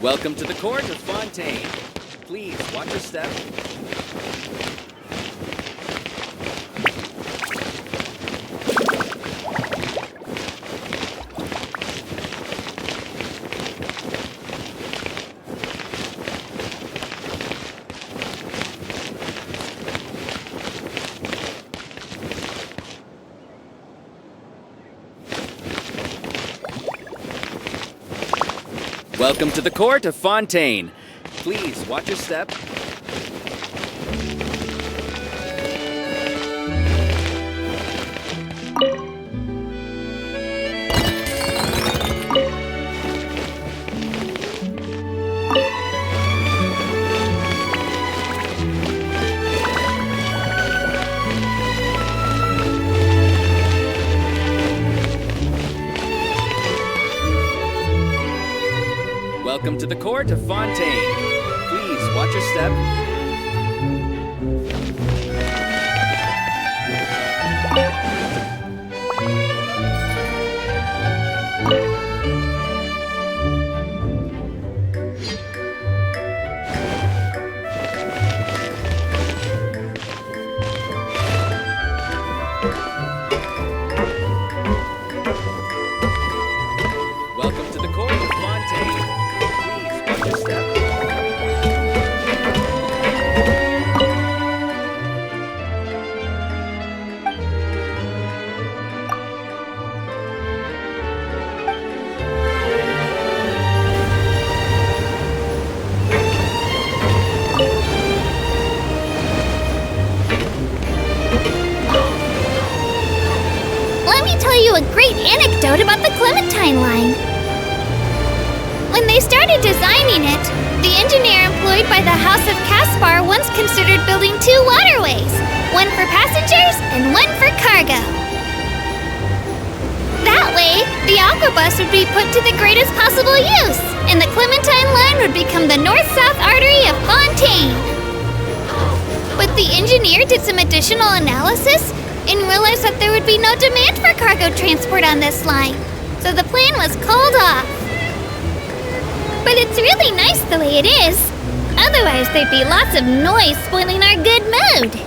Welcome to the court of Fontaine. Please watch your step. Welcome to the court of Fontaine. Please watch your step. Welcome to the court of Fontaine. Please watch your step. Welcome to the court of Fontaine. Please watch your step. Let me tell you a great anecdote about the Clementine line. When they started designing it, the engineer employed by the House of Caspar once considered building two waterways, one for passengers and one for cargo. That way, the aquabus would be put to the greatest possible use, and the Clementine line would become the north-south artery of Fontaine. But the engineer did some additional analysis and realized that there would be no demand for cargo transport on this line, so the plan was called off. But it's really nice the way it is. Otherwise, there'd be lots of noise spoiling our good mood.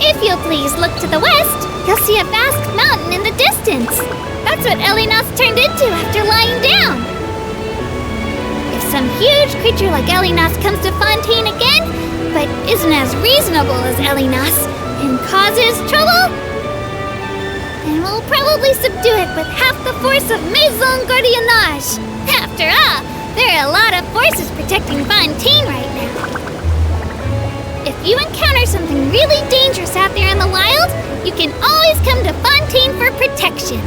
If you'll please look to the west, you'll see a vast mountain in the distance. That's what Elinas turned into after lying down. If some huge creature like Elinas comes to Fontaine again, but isn't as reasonable as Elinas, and causes trouble, then we'll probably subdue it with half the force of Maison Gardiennage. After all, there are a lot of forces protecting Fontaine right now. If you encounter something really dangerous out there in the wild, you can always come to Fontaine for protection.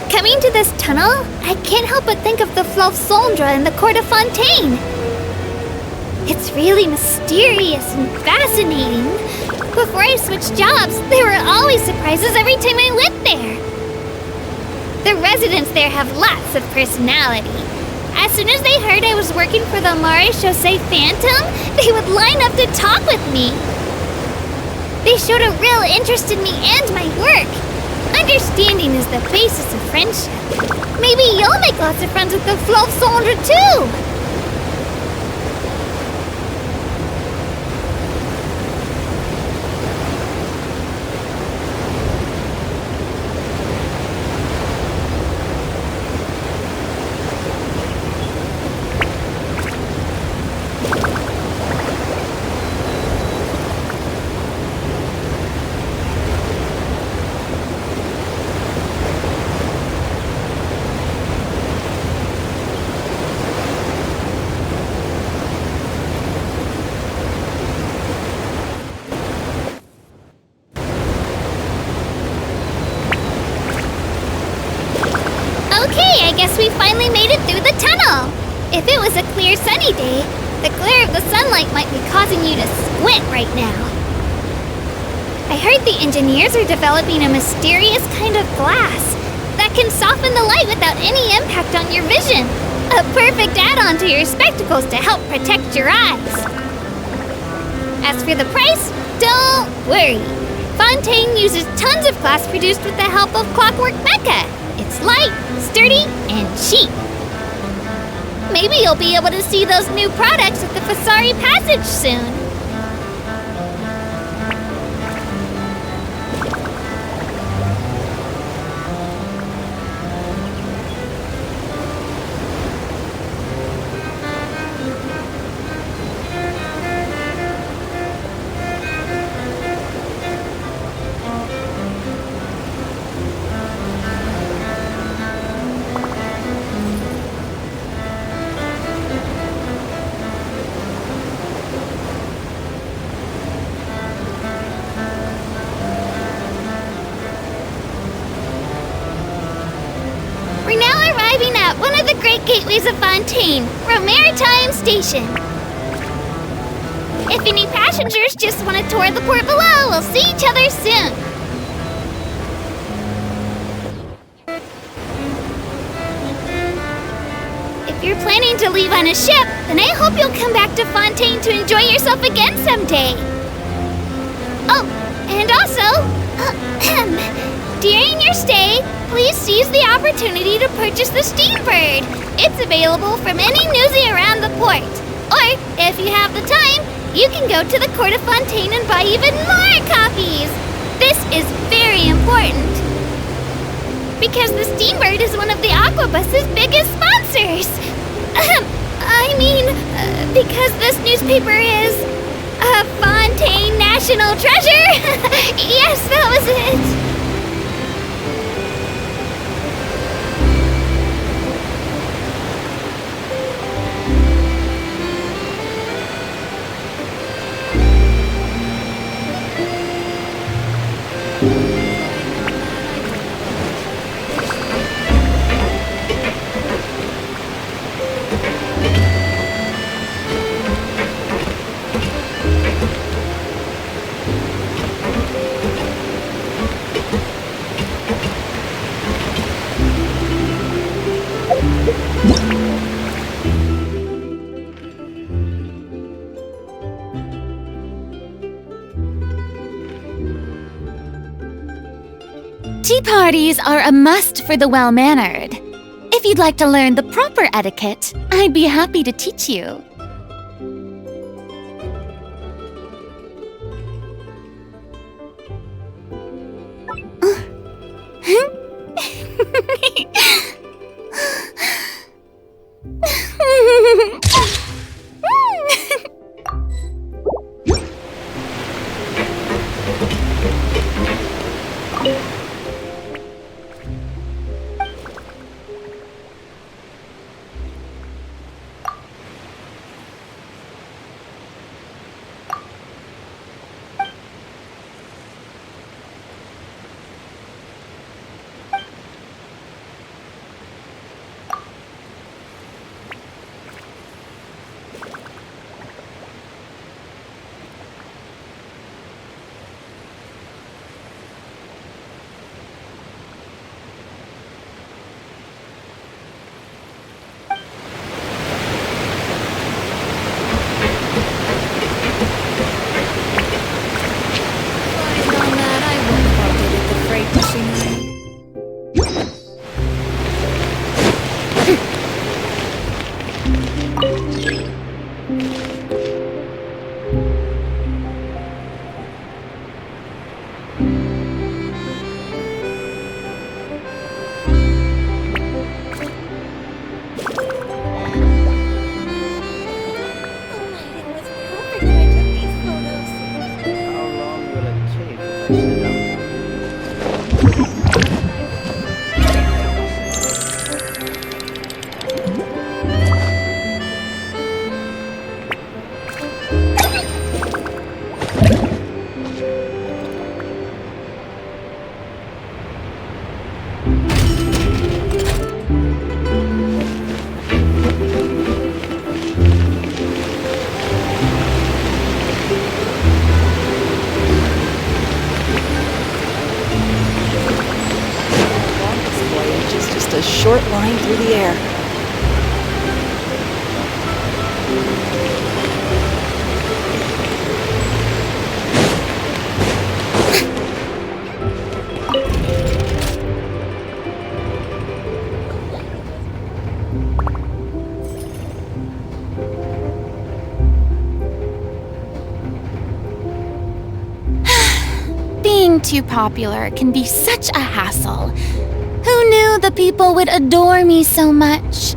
Coming to this tunnel, I can't help but think of the Fleuve Sondre in the court of Fontaine. It's really mysterious and fascinating. Before I switched jobs, there were always surprises every time I went there. The residents there have lots of personality. As soon as they heard I was working for the Marais Chaussee Phantom, they would line up to talk with me. They showed a real interest in me and my work. Understanding is the basis of friendship. Maybe you'll make lots of friends with the Fluff Soldier too! Okay, I guess we finally made it through the tunnel. If it was a clear sunny day, the glare of the sunlight might be causing you to squint right now. I heard the engineers are developing a mysterious kind of glass that can soften the light without any impact on your vision. A perfect add-on to your spectacles to help protect your eyes. As for the price, don't worry. Fontaine uses tons of glass produced with the help of Clockwork Mecha. It's light, sturdy, and cheap. Maybe you'll be able to see those new products at the Fasari Passage soon. We're now arriving at one of the great gateways of Fontaine, Maritime Station. If any passengers just want to tour the port below, we'll see each other soon. If you're planning to leave on a ship, then I hope you'll come back to Fontaine to enjoy yourself again someday. Oh, and also, during your stay, please seize the opportunity to purchase the Steambird. It's available from any newsie around the port. Or, if you have the time, you can go to the Court of Fontaine and buy even more copies. This is very important, because the Steambird is one of the Aquabus's biggest sponsors. Because this newspaper is a Fontaine national treasure. Yes, that was it. Tea parties are a must for the well-mannered. If you'd like to learn the proper etiquette, I'd be happy to teach you. short line through the air. Being too popular can be such a hassle. Who knew the people would adore me so much?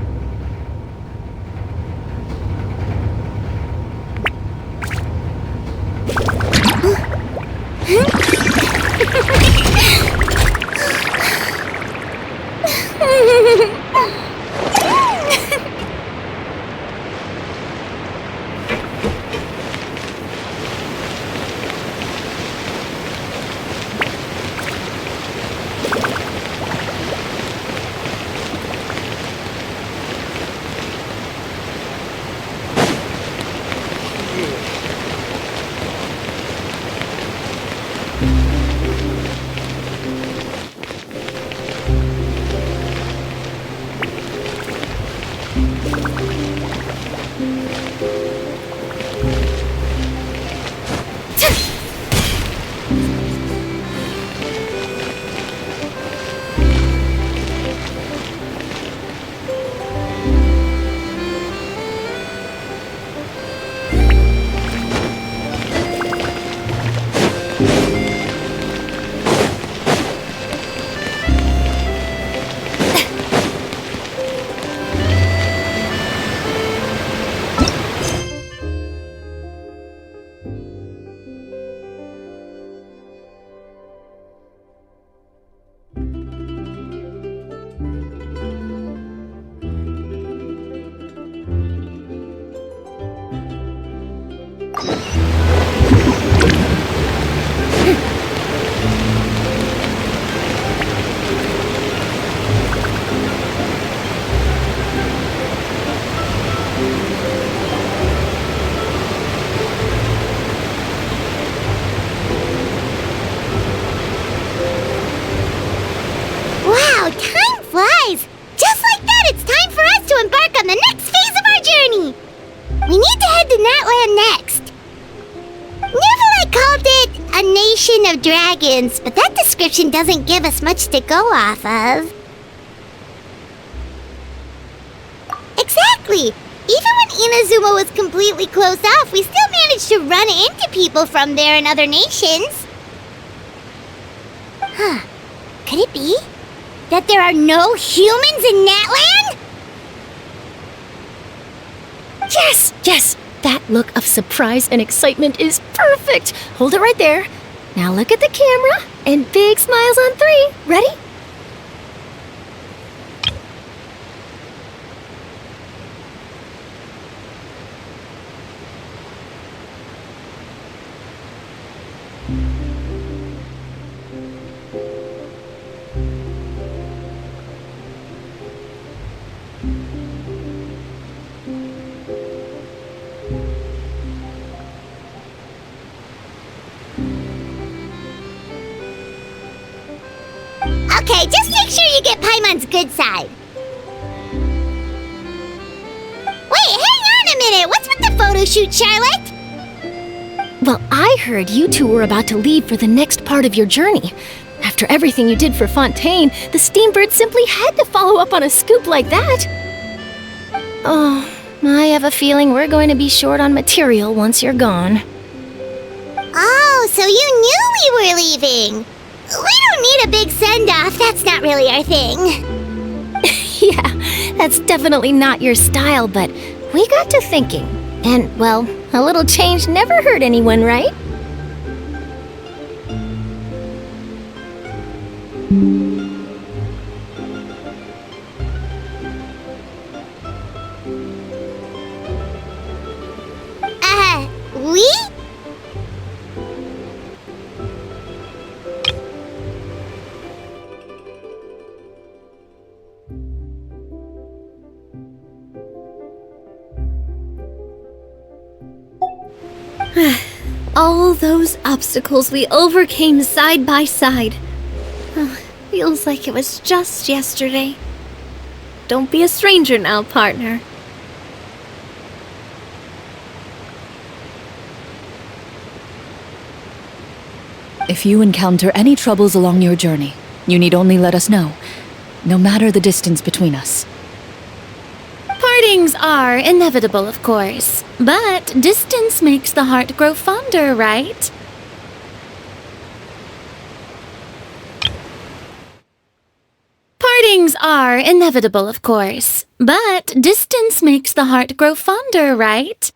Wow, time flies! Just like that, it's time for us to embark on the next phase of our journey! We need to head to Natlan next. Neverlight called it a nation of dragons, but that description doesn't give us much to go off of. Exactly! Even when Inazuma was completely closed off, we still managed to run into people from there in other nations. Huh. Could it be that there are no humans in Natlan? Yes, yes! That look of surprise and excitement is perfect! Hold it right there. Now look at the camera, and big smiles on 3. Ready? Okay, just make sure you get Paimon's good side. Wait, hang on a minute! What's with the photo shoot, Charlotte? Well, I heard you two were about to leave for the next part of your journey. After everything you did for Fontaine, the Steambird simply had to follow up on a scoop like that. Oh, I have a feeling we're going to be short on material once you're gone. Oh, so you knew we were leaving. We don't need a big send-off. That's not really our thing. Yeah, that's definitely not your style, but we got to thinking. And, well, a little change never hurt anyone, right? We? All those obstacles we overcame side by side. Feels like it was just yesterday. Don't be a stranger now, partner. If you encounter any troubles along your journey, you need only let us know, no matter the distance between us. Partings are inevitable, of course, but distance makes the heart grow fonder, right? Partings are inevitable, of course, but distance makes the heart grow fonder, right?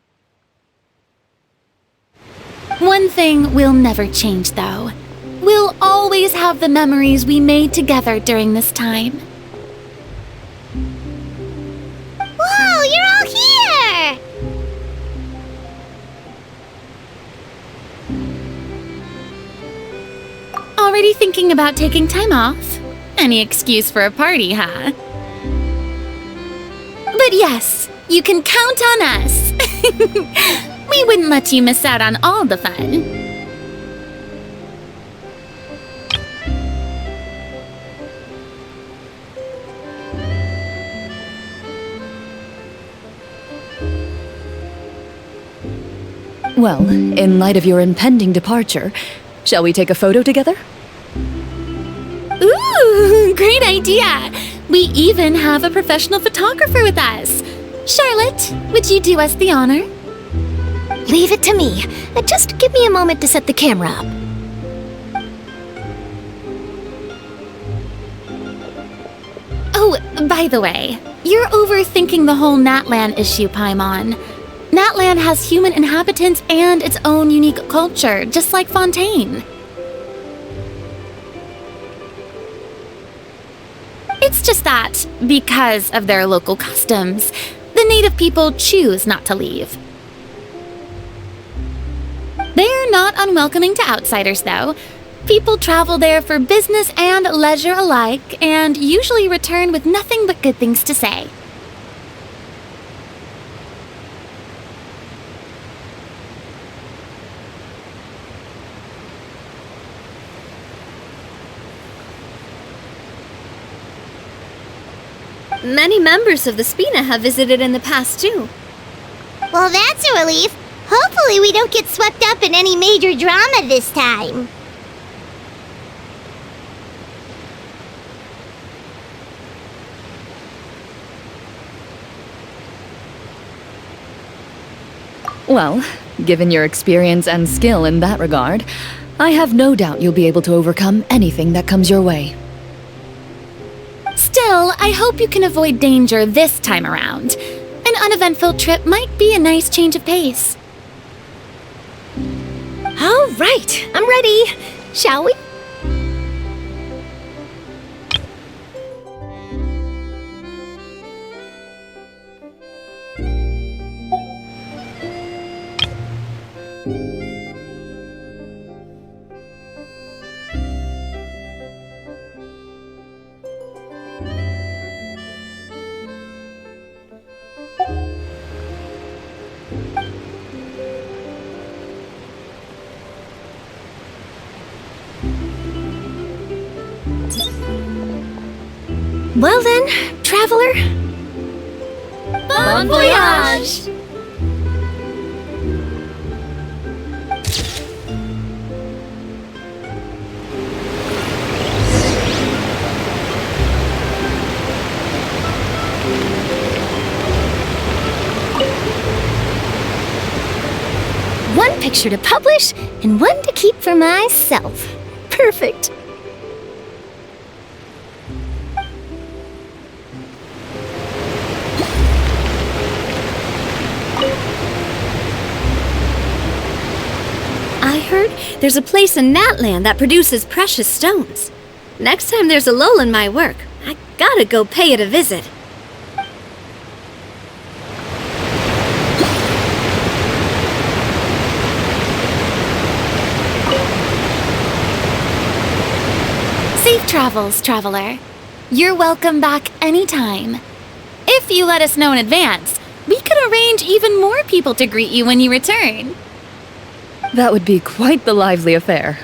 One thing will never change, though. We'll always have the memories we made together during this time. Whoa, you're all here! Already thinking about taking time off? Any excuse for a party, huh? But yes, you can count on us. We wouldn't let you miss out on all the fun. Well, in light of your impending departure, shall we take a photo together? Ooh, great idea! We even have a professional photographer with us. Charlotte, would you do us the honor? Leave it to me. Just give me a moment to set the camera up. Oh, by the way, you're overthinking the whole Natlan issue, Paimon. Natlan has human inhabitants and its own unique culture, just like Fontaine. It's just that, because of their local customs, the native people choose not to leave. They're not unwelcoming to outsiders, though. People travel there for business and leisure alike, and usually return with nothing but good things to say. Many members of the Spina have visited in the past, too. Well, that's a relief. Hopefully we don't get swept up in any major drama this time. Well, given your experience and skill in that regard, I have no doubt you'll be able to overcome anything that comes your way. Still, I hope you can avoid danger this time around. An uneventful trip might be a nice change of pace. All right, I'm ready. Shall we? Well then, traveler. Bon voyage! One picture to publish and one to keep for myself. Perfect. I heard there's a place in Natlan that produces precious stones. Next time there's a lull in my work, I gotta go pay it a visit. Safe travels, traveler. You're welcome back anytime. If you let us know in advance, we could arrange even more people to greet you when you return. That would be quite the lively affair.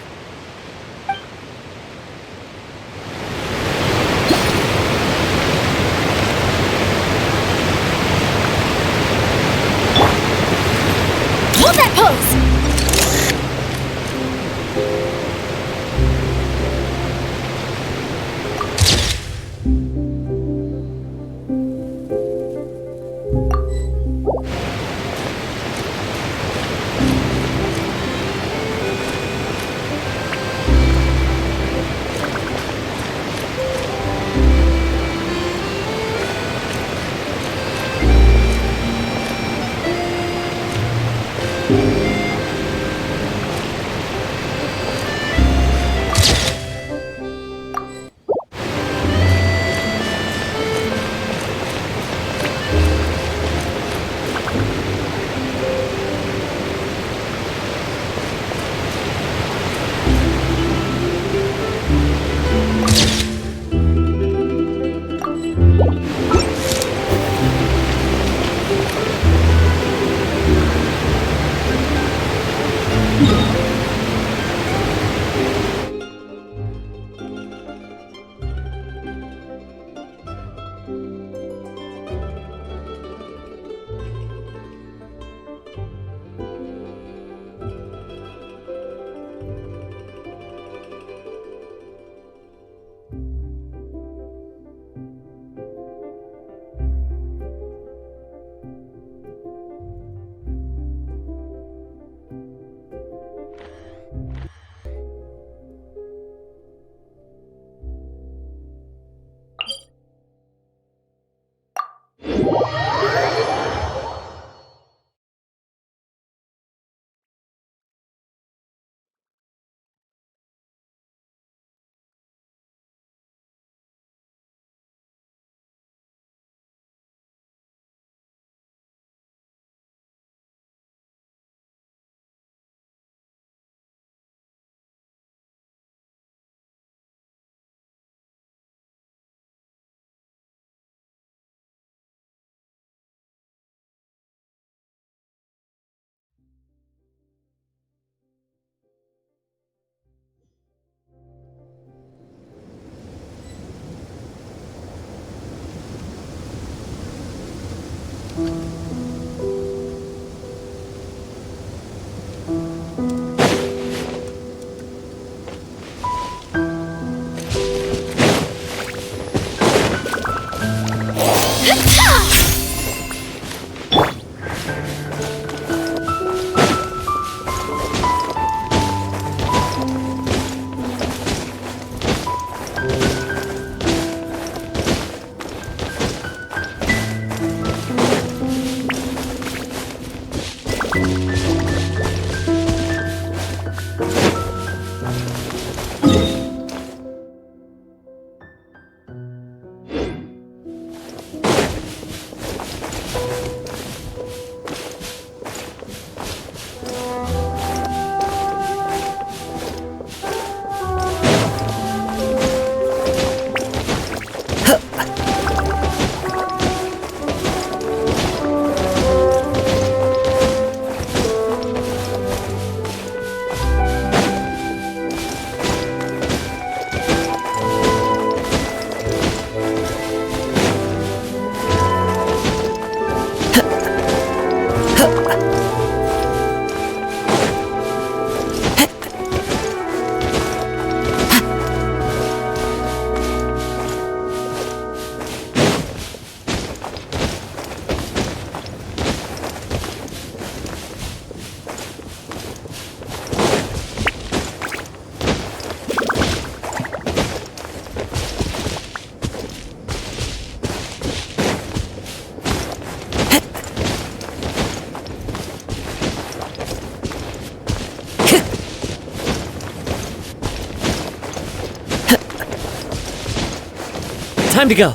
Time to go.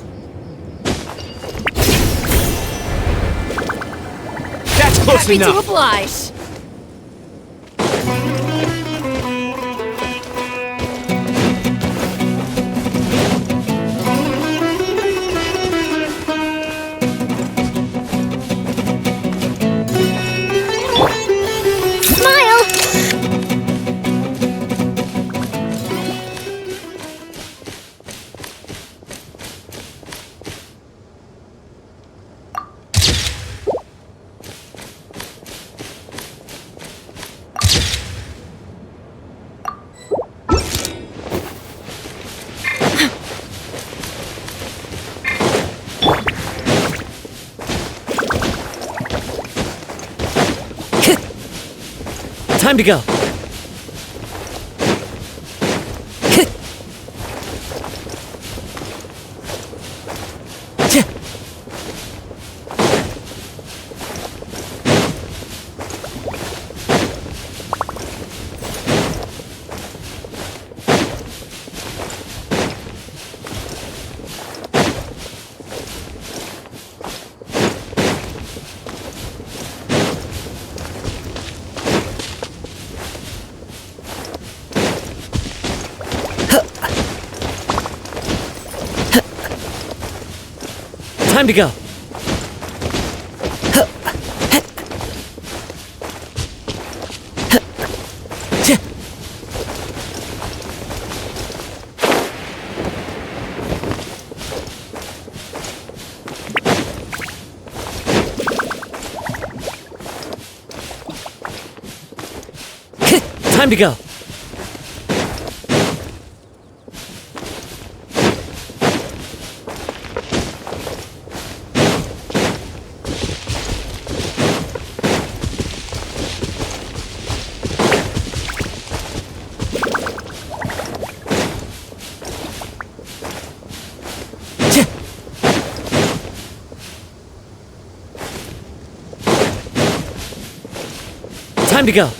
That's close Happy to enough. oblige. Time to go. Time to go. Time to go. Time to go.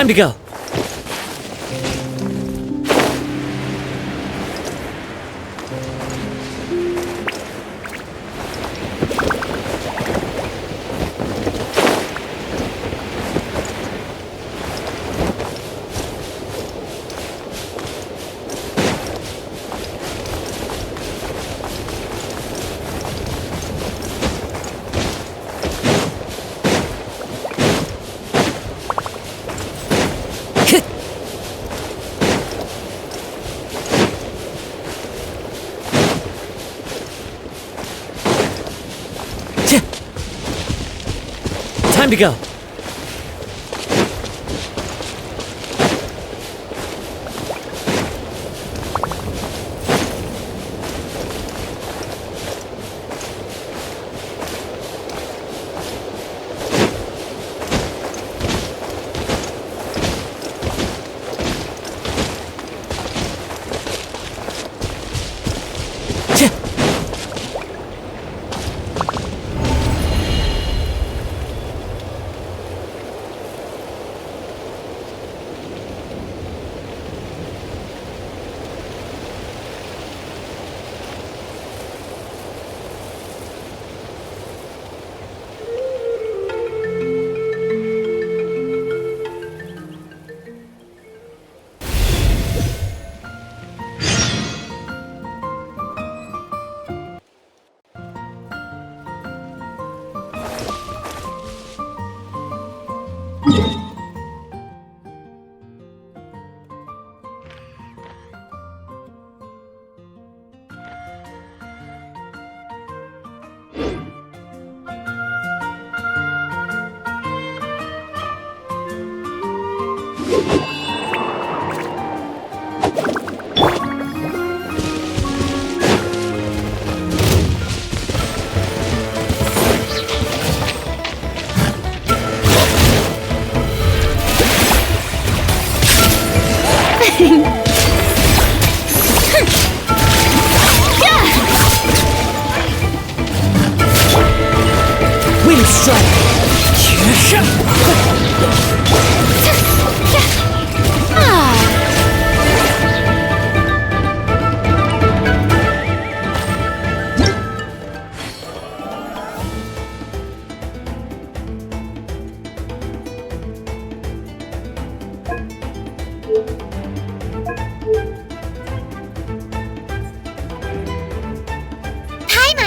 Time to go. Time to go.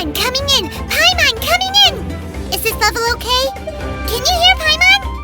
Paimon coming in! Paimon coming in! Is this level okay? Can you hear Paimon?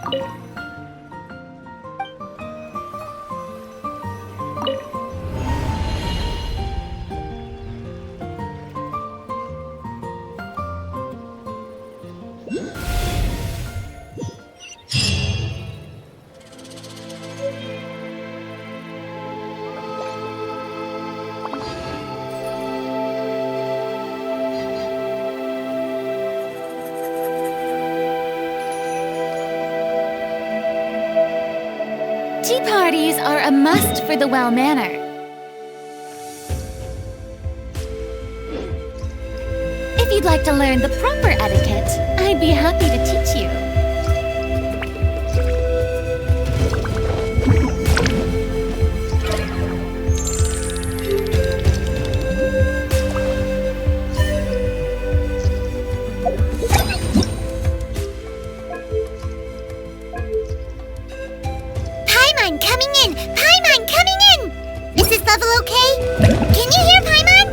Tea parties are a must for the well-mannered. If you'd like to learn the proper etiquette, I'd be happy to teach you. Paimon coming in! Paimon coming in! Is this level okay? Can you hear Paimon?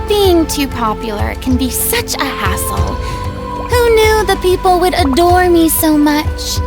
Being too popular can be such a hassle. Who knew the people would adore me so much?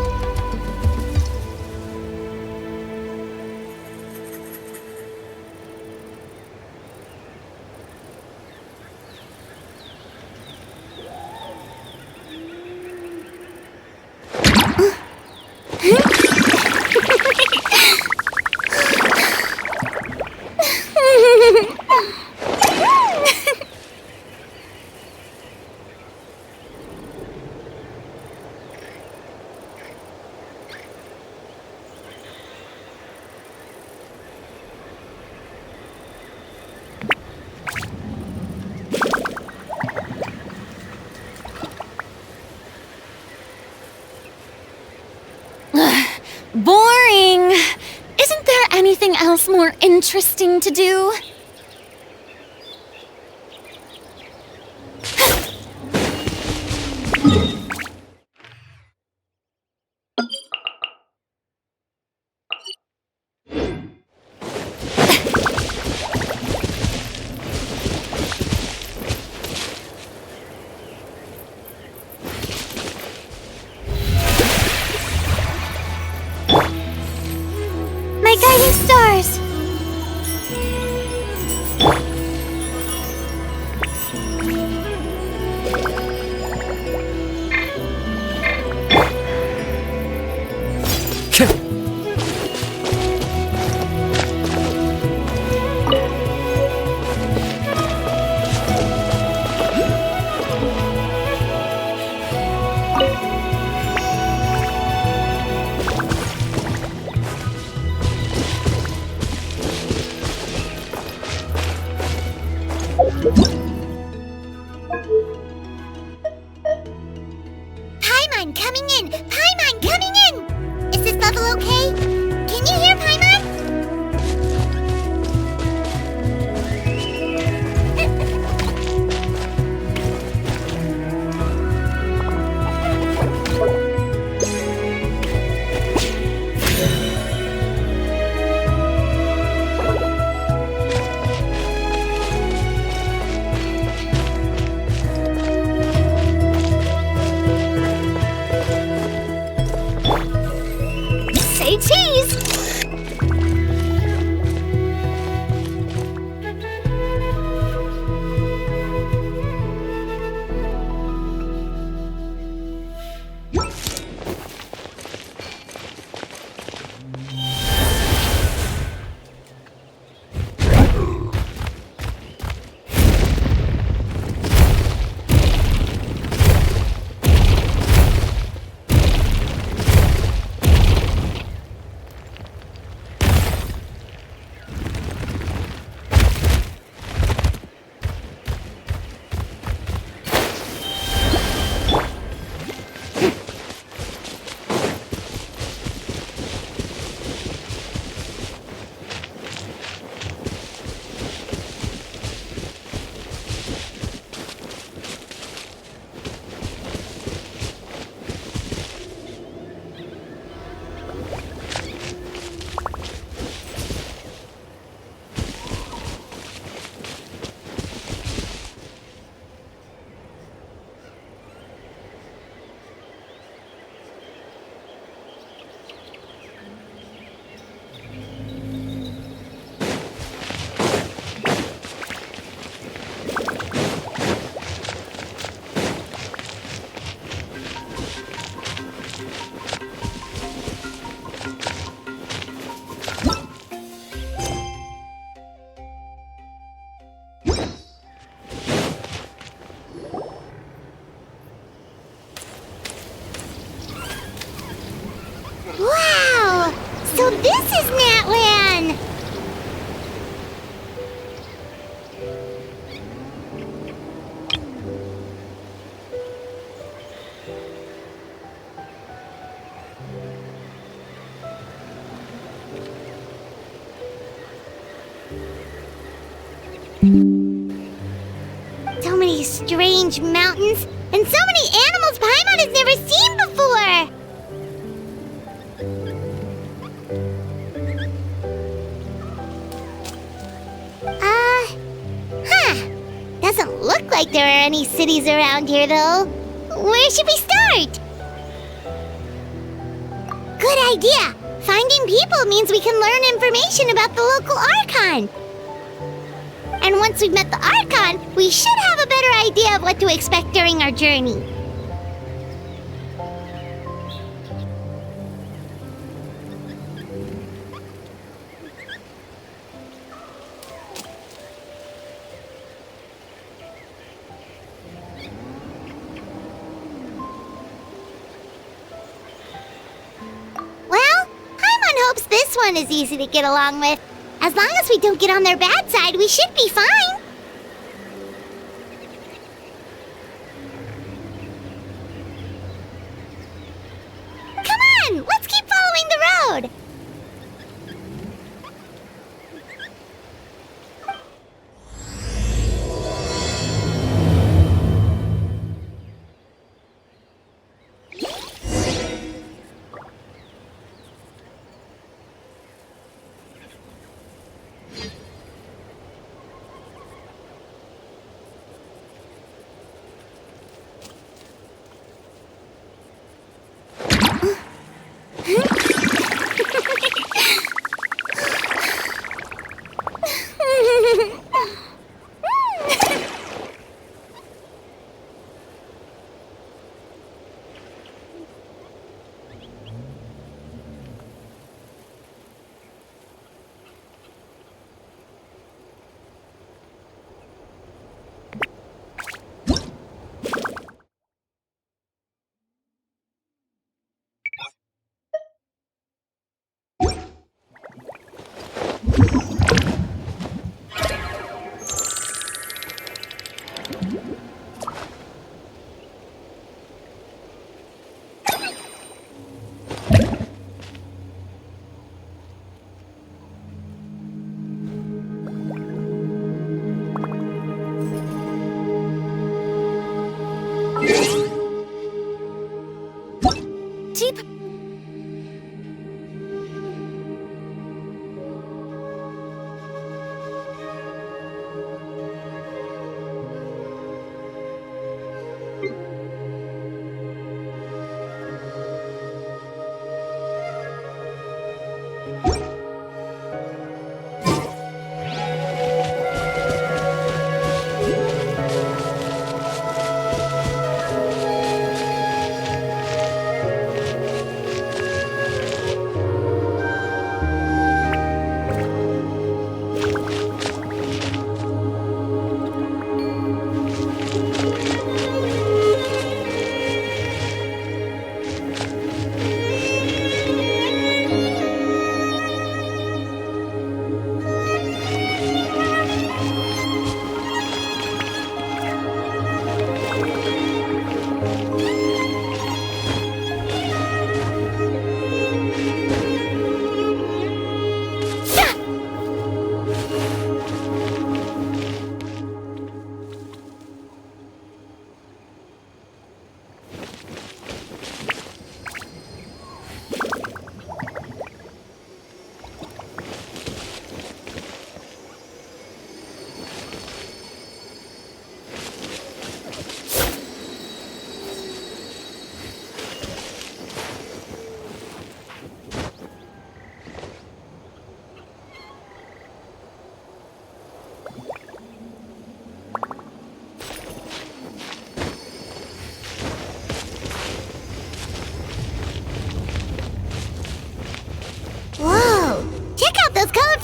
Boring! Isn't there anything else more interesting to do? My guiding stars! Paimon coming in! Paimon coming in! Is this level okay? Can you hear Paimon? Say cheese! So this is Natlan! So many strange mountains, and so many animals Paimon has never seen before! Doesn't look like there are any cities around here, though. Where should we start? Good idea! Finding people means we can learn information about the local Archon. And once we've met the Archon, we should have a better idea of what to expect during our journey. Well, Paimon hopes this one is easy to get along with. As long as we don't get on their bad side, we should be fine. Come on, let's keep following the road.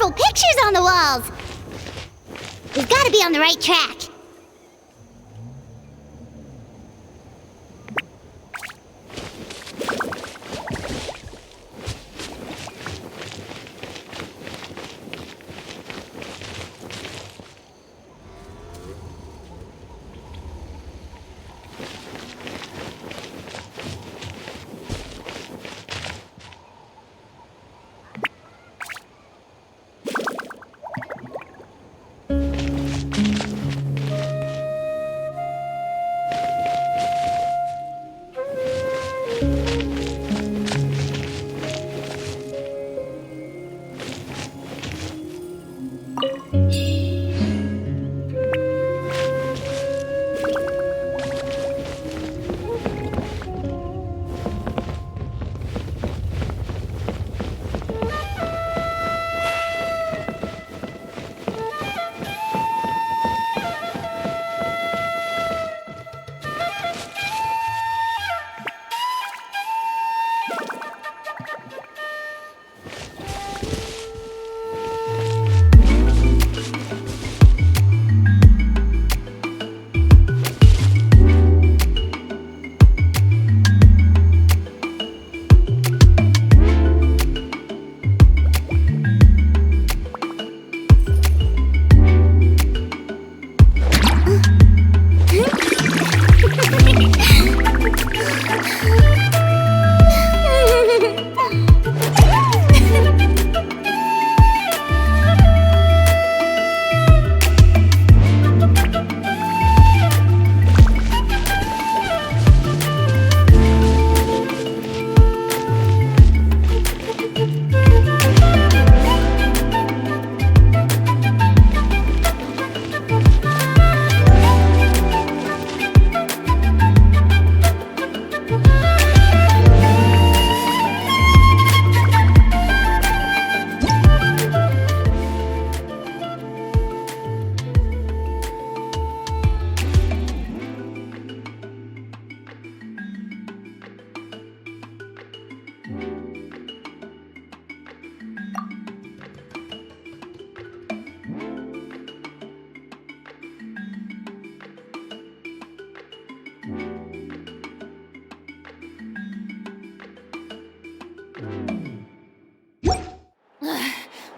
Pictures on the walls! We've got to be on the right track.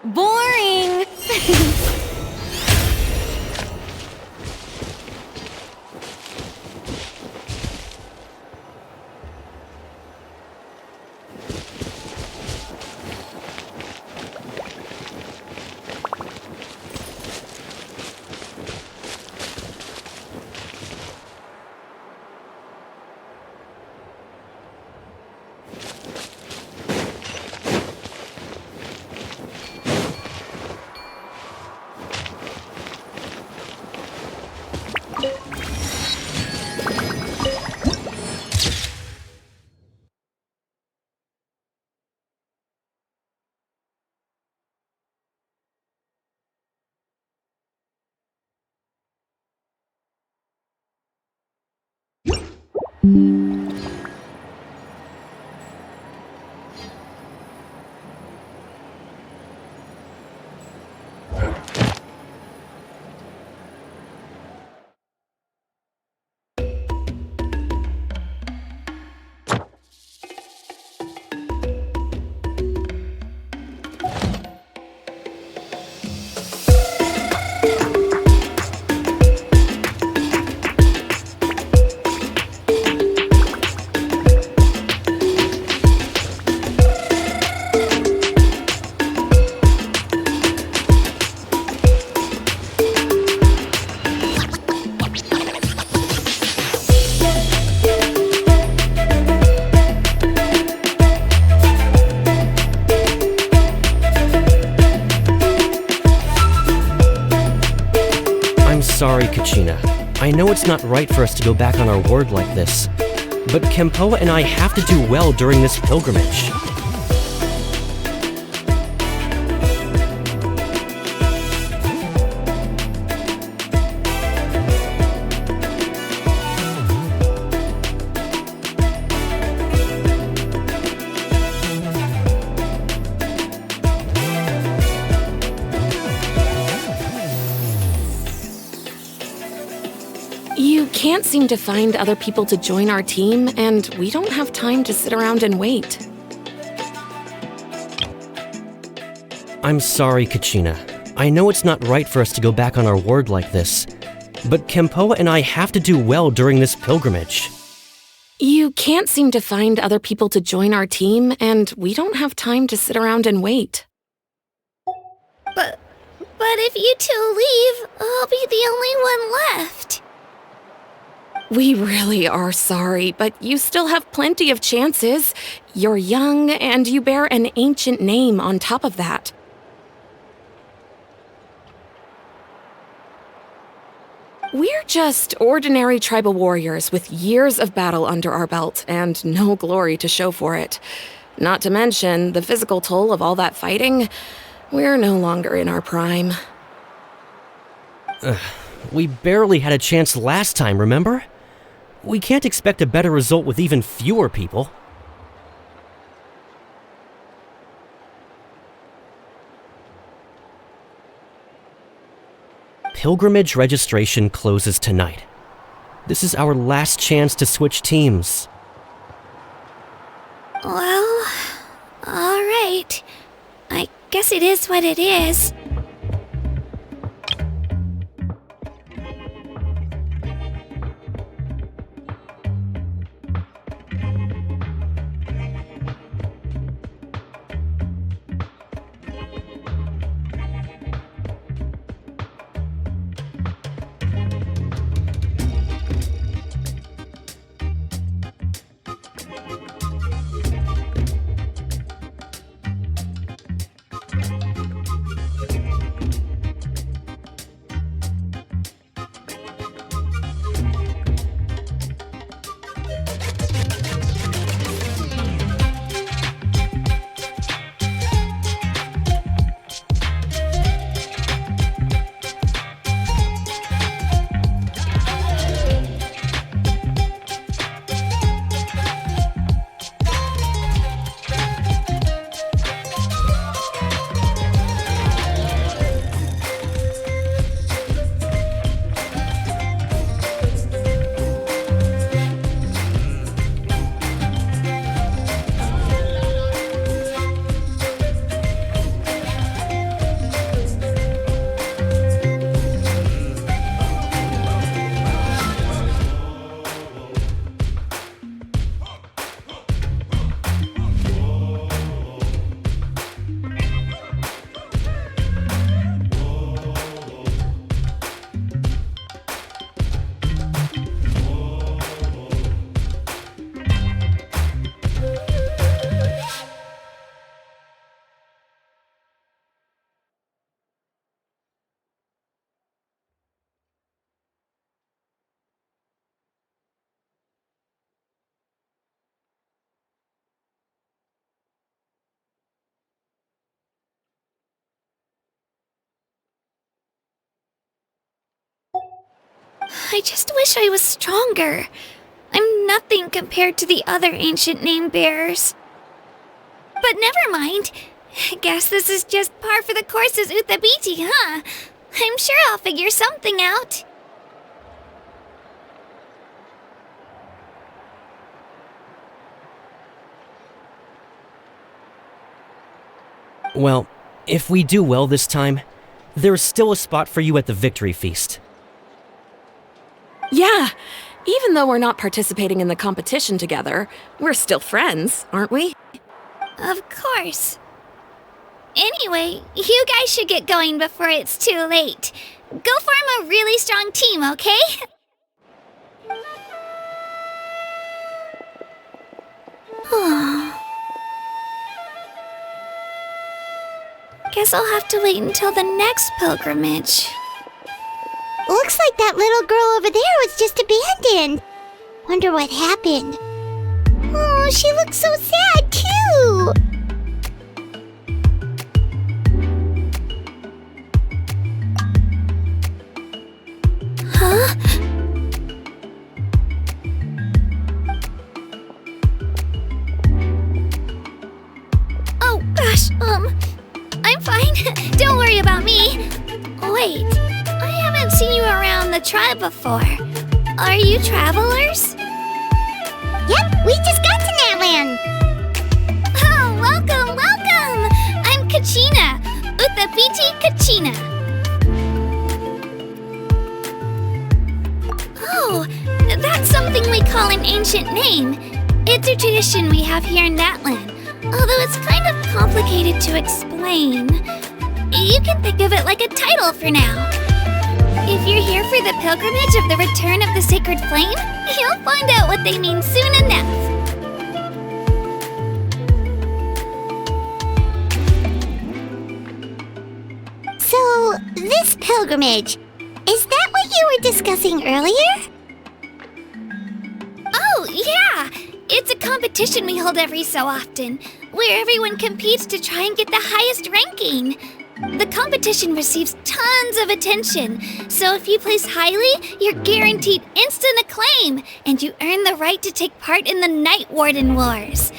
Boring! Sorry, Kachina. I know it's not right for us to go back on our word like this, but Kempoa and I have to do well during this pilgrimage. You can't seem to find other people to join our team, and we don't have time to sit around and wait. I'm sorry, Kachina. I know it's not right for us to go back on our word like this, but Kempoa and I have to do well during this pilgrimage. You can't seem to find other people to join our team, and we don't have time to sit around and wait. But if you two leave, I'll be the only one left. We really are sorry, but you still have plenty of chances. You're young, and you bear an ancient name on top of that. We're just ordinary tribal warriors with years of battle under our belt and no glory to show for it. Not to mention the physical toll of all that fighting. We're no longer in our prime. We barely had a chance last time, remember? We can't expect a better result with even fewer people. Pilgrimage registration closes tonight. This is our last chance to switch teams. Well, alright. I guess it is what it is. I just wish I was stronger. I'm nothing compared to the other ancient name bearers. But never mind. I guess this is just par for the course as Uthabiti, huh? I'm sure I'll figure something out. Well, if we do well this time, there's still a spot for you at the victory feast. Yeah, even though we're not participating in the competition together, we're still friends, aren't we? Of course. Anyway, you guys should get going before it's too late. Go form a really strong team, okay? Guess I'll have to wait until the next pilgrimage. Looks like that little girl over there was just abandoned. Wonder what happened. Oh, she looks so sad, too. Huh? Oh, gosh, I'm fine. Don't worry about me. Wait, I haven't seen you around the tribe before. Are you travelers? Yep, we just got to Natlan. Oh, welcome! I'm Kachina, Uthabiti Kachina. Oh, that's something we call an ancient name. It's a tradition we have here in Natlan, although it's kind of complicated to explain. You can think of it like a title for now. If you're here for the pilgrimage of the return of the sacred flame, you'll find out what they mean soon enough. So, this pilgrimage, is that what you were discussing earlier? Oh, yeah! It's a competition we hold every so often, where everyone competes to try and get the highest ranking. The competition receives tons of attention, so if you place highly, you're guaranteed instant acclaim, and you earn the right to take part in the Night Warden Wars.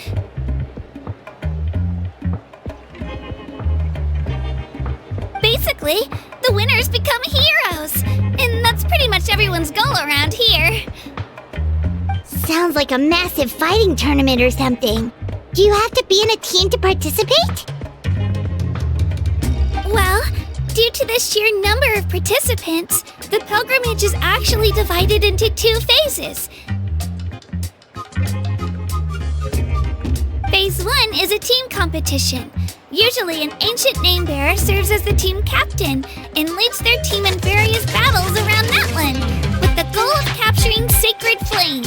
Basically, the winners become heroes, and that's pretty much everyone's goal around here. Sounds like a massive fighting tournament or something. Do you have to be in a team to participate? Well, due to the sheer number of participants, the pilgrimage is actually divided into 2 phases. Phase 1 is a team competition. Usually an ancient name bearer serves as the team captain and leads their team in various battles around Natlan, with the goal of capturing Sacred Flame.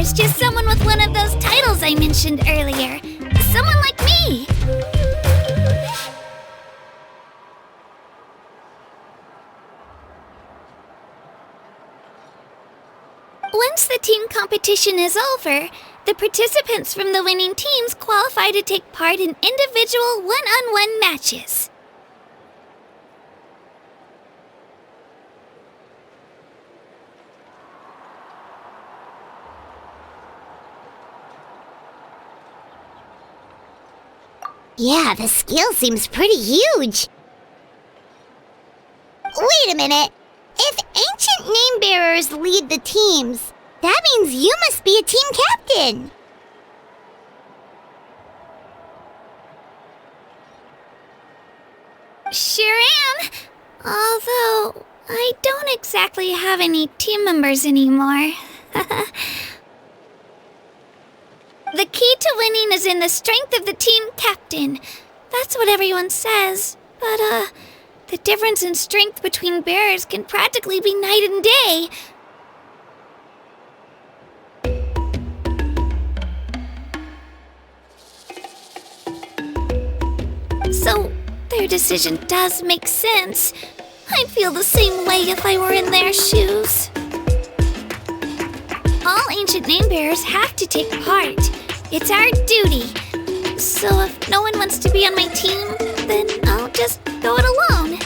Is just someone with one of those titles I mentioned earlier. Someone like me. Once the team competition is over, the participants from the winning teams qualify to take part in individual one-on-one matches. Yeah, the skill seems pretty huge. Wait a minute. If ancient name bearers lead the teams, that means you must be a team captain. Sure am. Although, I don't exactly have any team members anymore. The key to winning is in the strength of the team captain. That's what everyone says. But, the difference in strength between bearers can practically be night and day. So, their decision does make sense. I'd feel the same way if I were in their shoes. All ancient name bearers have to take part. It's our duty. So if no one wants to be on my team, then I'll just go it alone.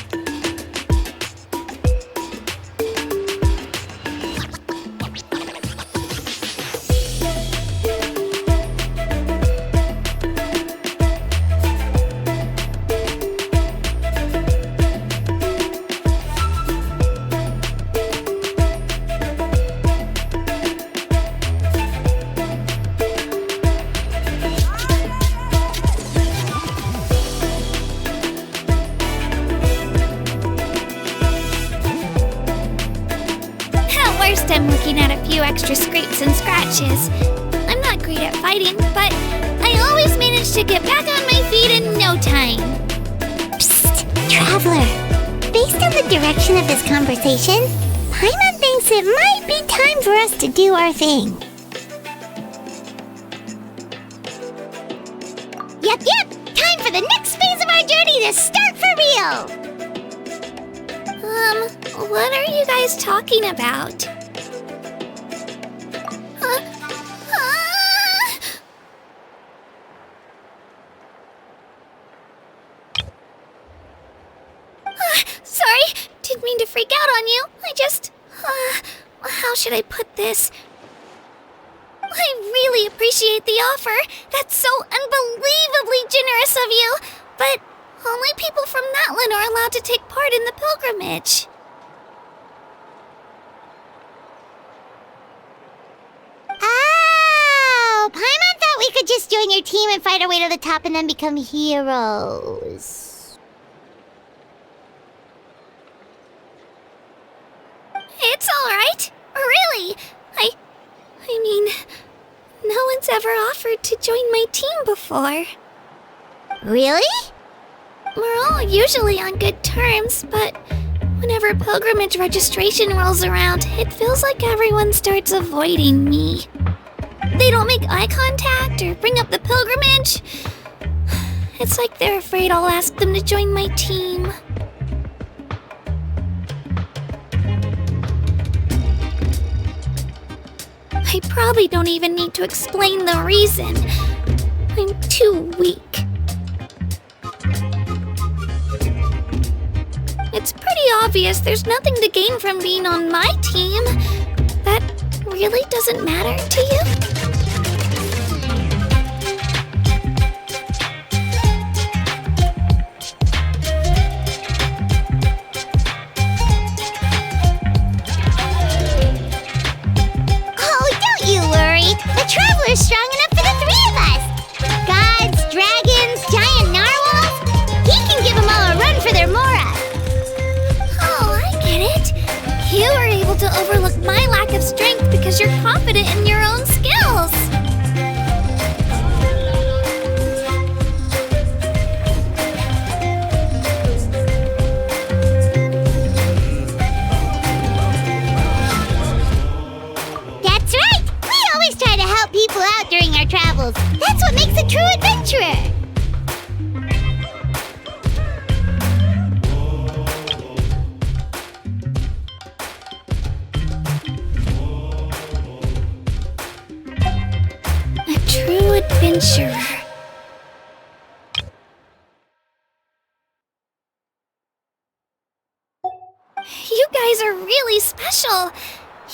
I'm looking at a few extra scrapes and scratches. I'm not great at fighting, but I always manage to get back on my feet in no time. Psst, Traveler. Based on the direction of this conversation, Paimon thinks it might be time for us to do our thing. Yep, time for the next phase of our journey to start for real! What are you guys talking about? Sorry, didn't mean to freak out on you. I just, how should I put this? I really appreciate the offer. That's so unbelievably generous of you. But only people from Natlan are allowed to take part in the pilgrimage. Oh, Paimon thought we could just join your team and fight our way to the top and then become heroes. It's alright. Really. I mean, no one's ever offered to join my team before. Really? We're all usually on good terms, but whenever pilgrimage registration rolls around, it feels like everyone starts avoiding me. They don't make eye contact or bring up the pilgrimage. It's like they're afraid I'll ask them to join my team. I probably don't even need to explain the reason. I'm too weak. It's pretty obvious there's nothing to gain from being on my team. That really doesn't matter to you? The Traveler's strong enough for the three of us! Gods, dragons, giant narwhals. He can give them all a run for their Mora. Oh, I get it. You are able to overlook my lack of strength because you're confident in your own skills. People out during our travels. That's what makes a true adventurer. A true adventurer. You guys are really special.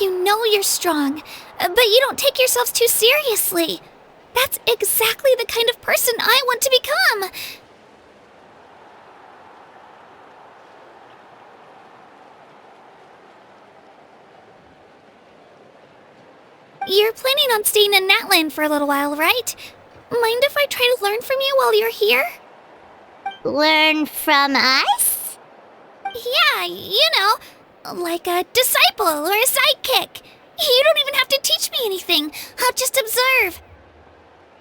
You know you're strong, but you don't take yourselves too seriously. That's exactly the kind of person I want to become. You're planning on staying in Natlan for a little while, right? Mind if I try to learn from you while you're here? Learn from us? Yeah, like a disciple or a sidekick. You don't even have to teach me anything. I'll just observe.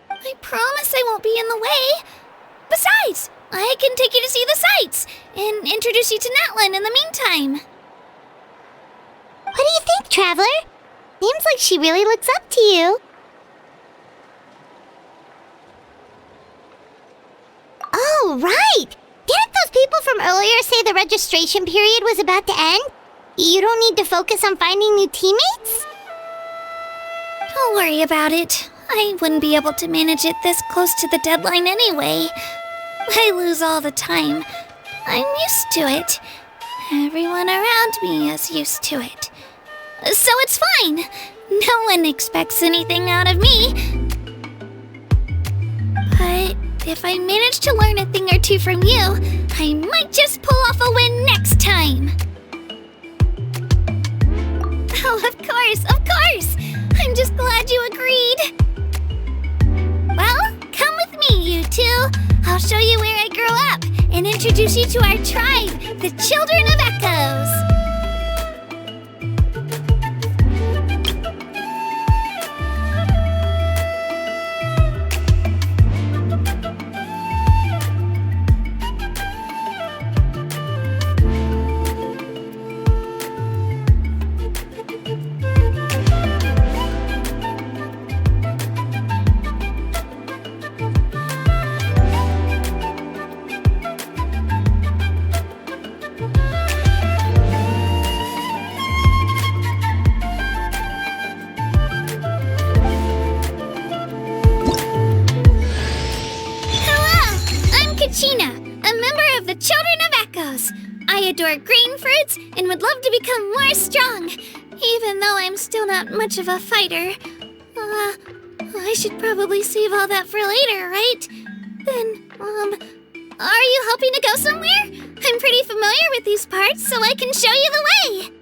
I promise I won't be in the way. Besides, I can take you to see the sights and introduce you to Natlan in the meantime. What do you think, Traveler? Seems like she really looks up to you. Oh, right! Didn't those people from earlier say the registration period was about to end? You don't need to focus on finding new teammates? Don't worry about it. I wouldn't be able to manage it this close to the deadline anyway. I lose all the time. I'm used to it. Everyone around me is used to it. So it's fine. No one expects anything out of me. But if I manage to learn a thing or two from you, I might just pull off a win next time. Oh, of course, of course! I'm just glad you agreed. Well, come with me, you two. I'll show you where I grew up and introduce you to our tribe, the Children of Echoes. I adore grain fruits and would love to become more strong, even though I'm still not much of a fighter. I should probably save all that for later, right? Then, are you hoping to go somewhere? I'm pretty familiar with these parts, so I can show you the way.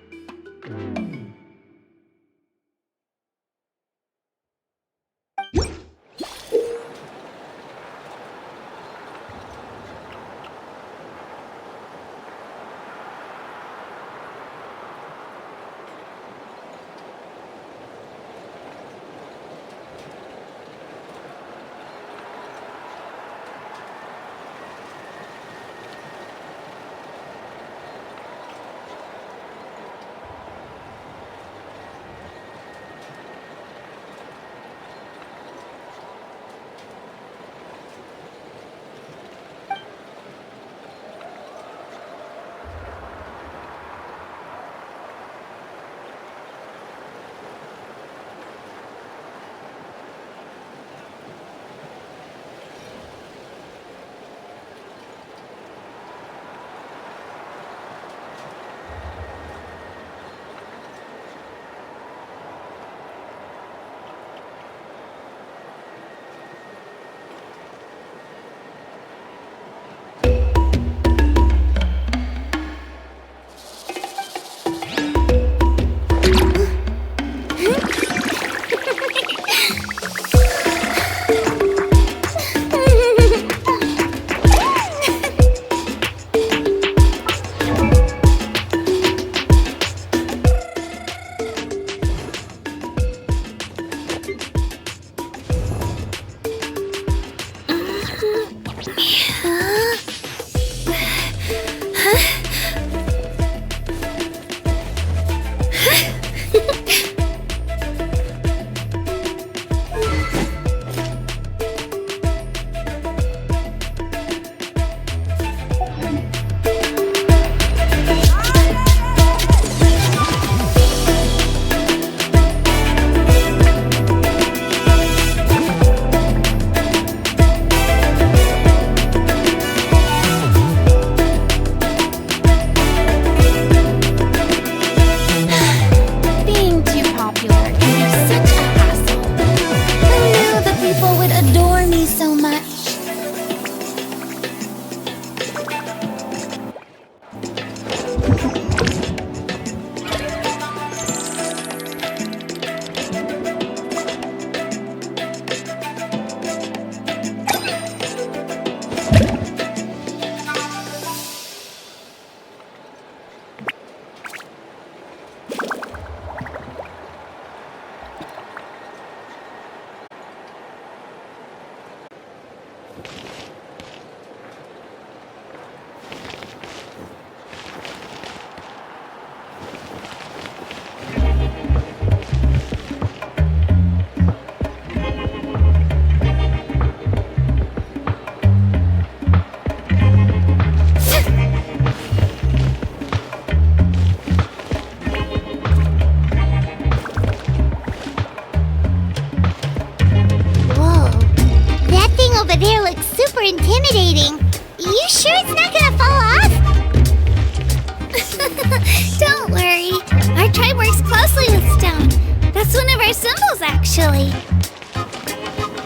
actually.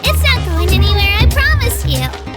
It's not going anywhere, I promise you.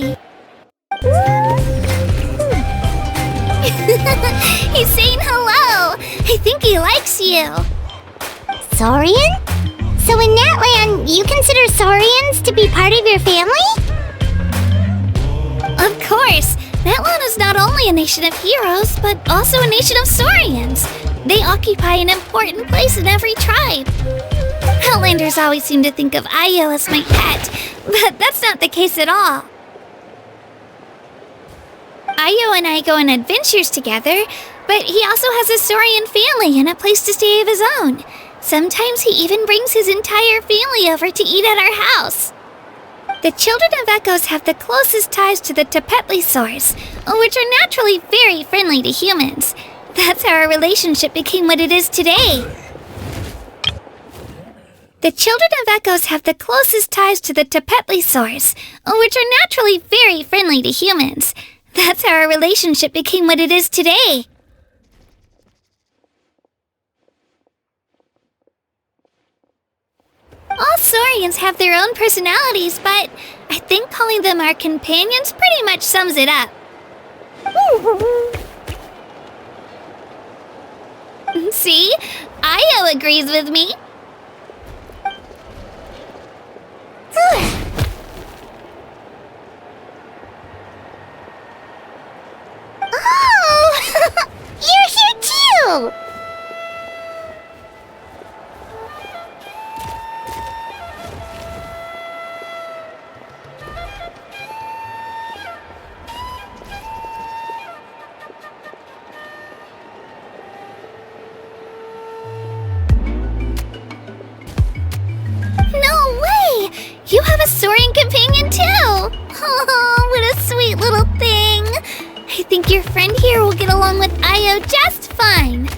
Hi! He's saying hello! I think he likes you! Saurian? So in Natlan, you consider Saurians to be part of your family? Of course! Natlan is not only a nation of heroes, but also a nation of Saurians. They occupy an important place in every tribe. Outlanders always seem to think of Io as my pet, but that's not the case at all. Io and I go on adventures together, but he also has a Saurian family and a place to stay of his own. Sometimes he even brings his entire family over to eat at our house. The children of Echoes have the closest ties to the Tepetlisaurs, which are naturally very friendly to humans. That's how our relationship became what it is today. The children of Echoes have the closest ties to the Tepetlisaurs, which are naturally very friendly to humans. That's how our relationship became what it is today. All Saurians have their own personalities, but I think calling them our companions pretty much sums it up. See? Io agrees with me. Oh! You're here too! No way! You have a Saurian companion too! Oh, what a sweet little thing! I think your friend here will get along with Io just fine.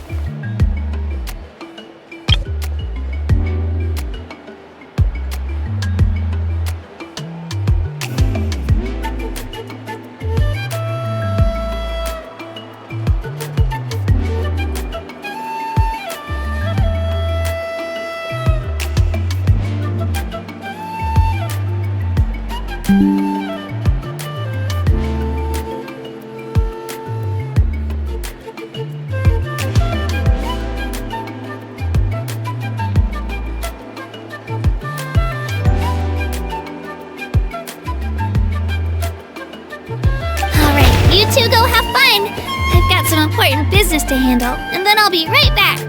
You two go have fun. I've got some important business to handle, and then I'll be right back.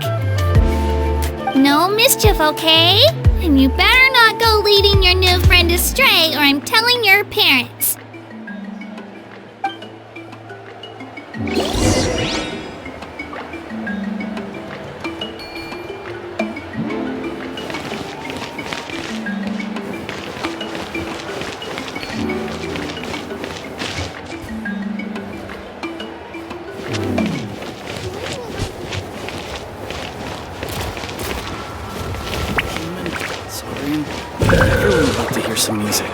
No mischief, okay? And you better not go leading your new friend astray, or I'm telling your parents. Saurian? I really would like to hear some music.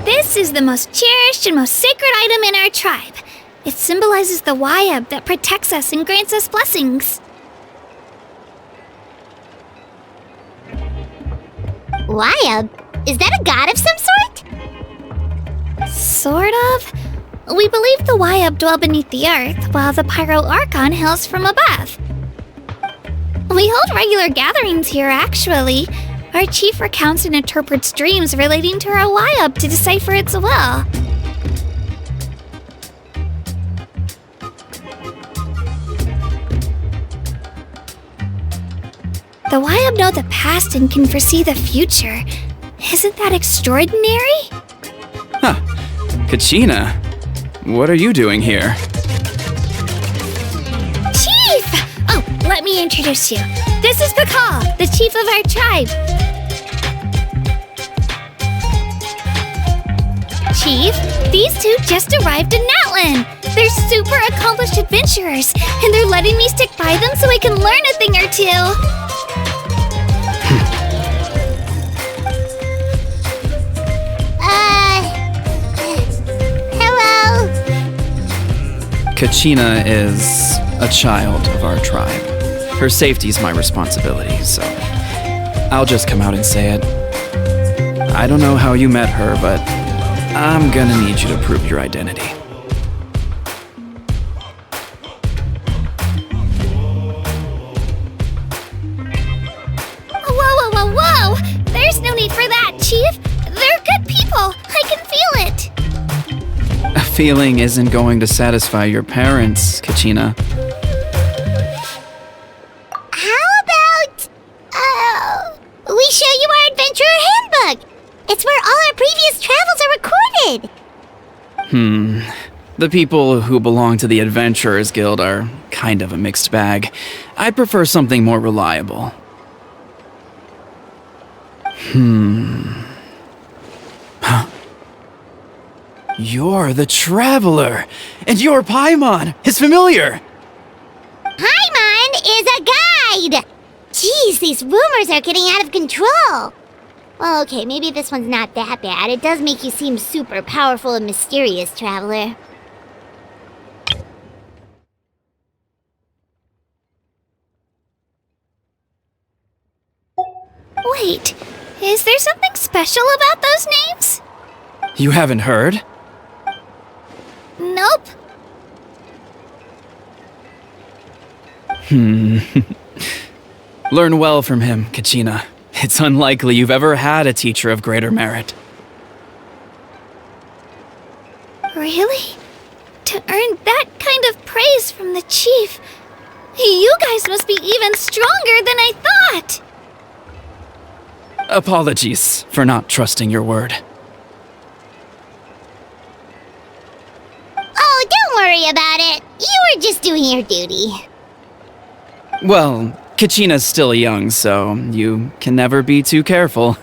This is the most cherished and most sacred item in our tribe. It symbolizes the Wayab that protects us and grants us blessings. Wayab? Is that a god of some sort? Sort of. We believe the Wayab dwell beneath the earth, while the Pyro Archon hails from above. We hold regular gatherings here, actually. Our chief recounts and interprets dreams relating to our Wayab to decipher its will. The Wyab know the past and can foresee the future. Isn't that extraordinary? Huh. Kachina, what are you doing here? Chief! Oh, let me introduce you. This is Pakal, the chief of our tribe. Chief, these two just arrived in Natlan. They're super accomplished adventurers, and they're letting me stick by them so I can learn a thing or two. Hello. Kachina is a child of our tribe. Her safety's my responsibility, so I'll just come out and say it. I don't know how you met her, but I'm gonna need you to prove your identity. Whoa! There's no need for that, Chief. They're good people. I can feel it. A feeling isn't going to satisfy your parents, Kachina. How about we show you our adventurer handbook? It's where all our previous travels are recorded. The people who belong to the Adventurers Guild are kind of a mixed bag. I'd prefer something more reliable. Huh. You're the Traveler, and you're Paimon, his familiar. Paimon is a guide! Jeez, these rumors are getting out of control. Well, okay, maybe this one's not that bad. It does make you seem super powerful and mysterious, Traveler. Wait, is there something special about those names? You haven't heard? Nope. Learn well from him, Kachina. It's unlikely you've ever had a teacher of greater merit. Really? To earn that kind of praise from the chief, you guys must be even stronger than I thought. Apologies for not trusting your word. Oh, don't worry about it. You were just doing your duty. Well, Kachina's still young, so you can never be too careful.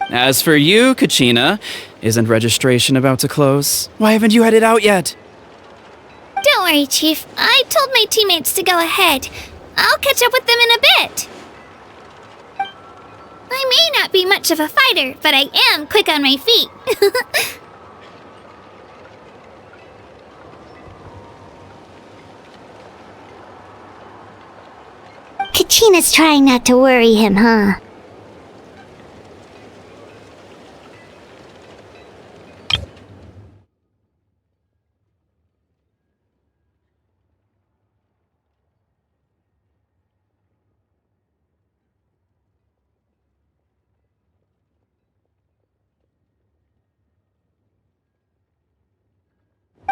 As for you, Kachina, isn't registration about to close? Why haven't you headed out yet? Don't worry, Chief. I told my teammates to go ahead. I'll catch up with them in a bit. I may not be much of a fighter, but I am quick on my feet. Kachina's trying not to worry him, huh?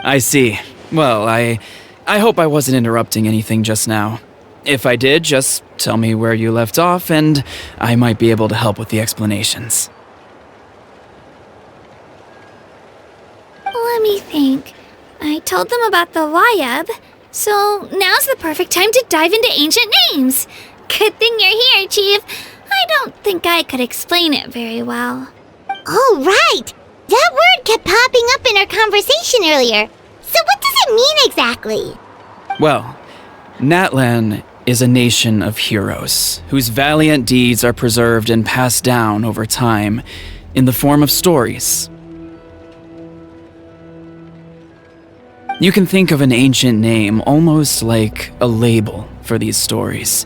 I see. Well, I hope I wasn't interrupting anything just now. If I did, just tell me where you left off, and I might be able to help with the explanations. Let me think. I told them about the Wyab, so now's the perfect time to dive into ancient names. Good thing you're here, Chief. I don't think I could explain it very well. Oh, right! That word kept popping up in our conversation earlier. So what does it mean exactly? Well, Natlan is a nation of heroes whose valiant deeds are preserved and passed down over time in the form of stories. You can think of an ancient name almost like a label for these stories.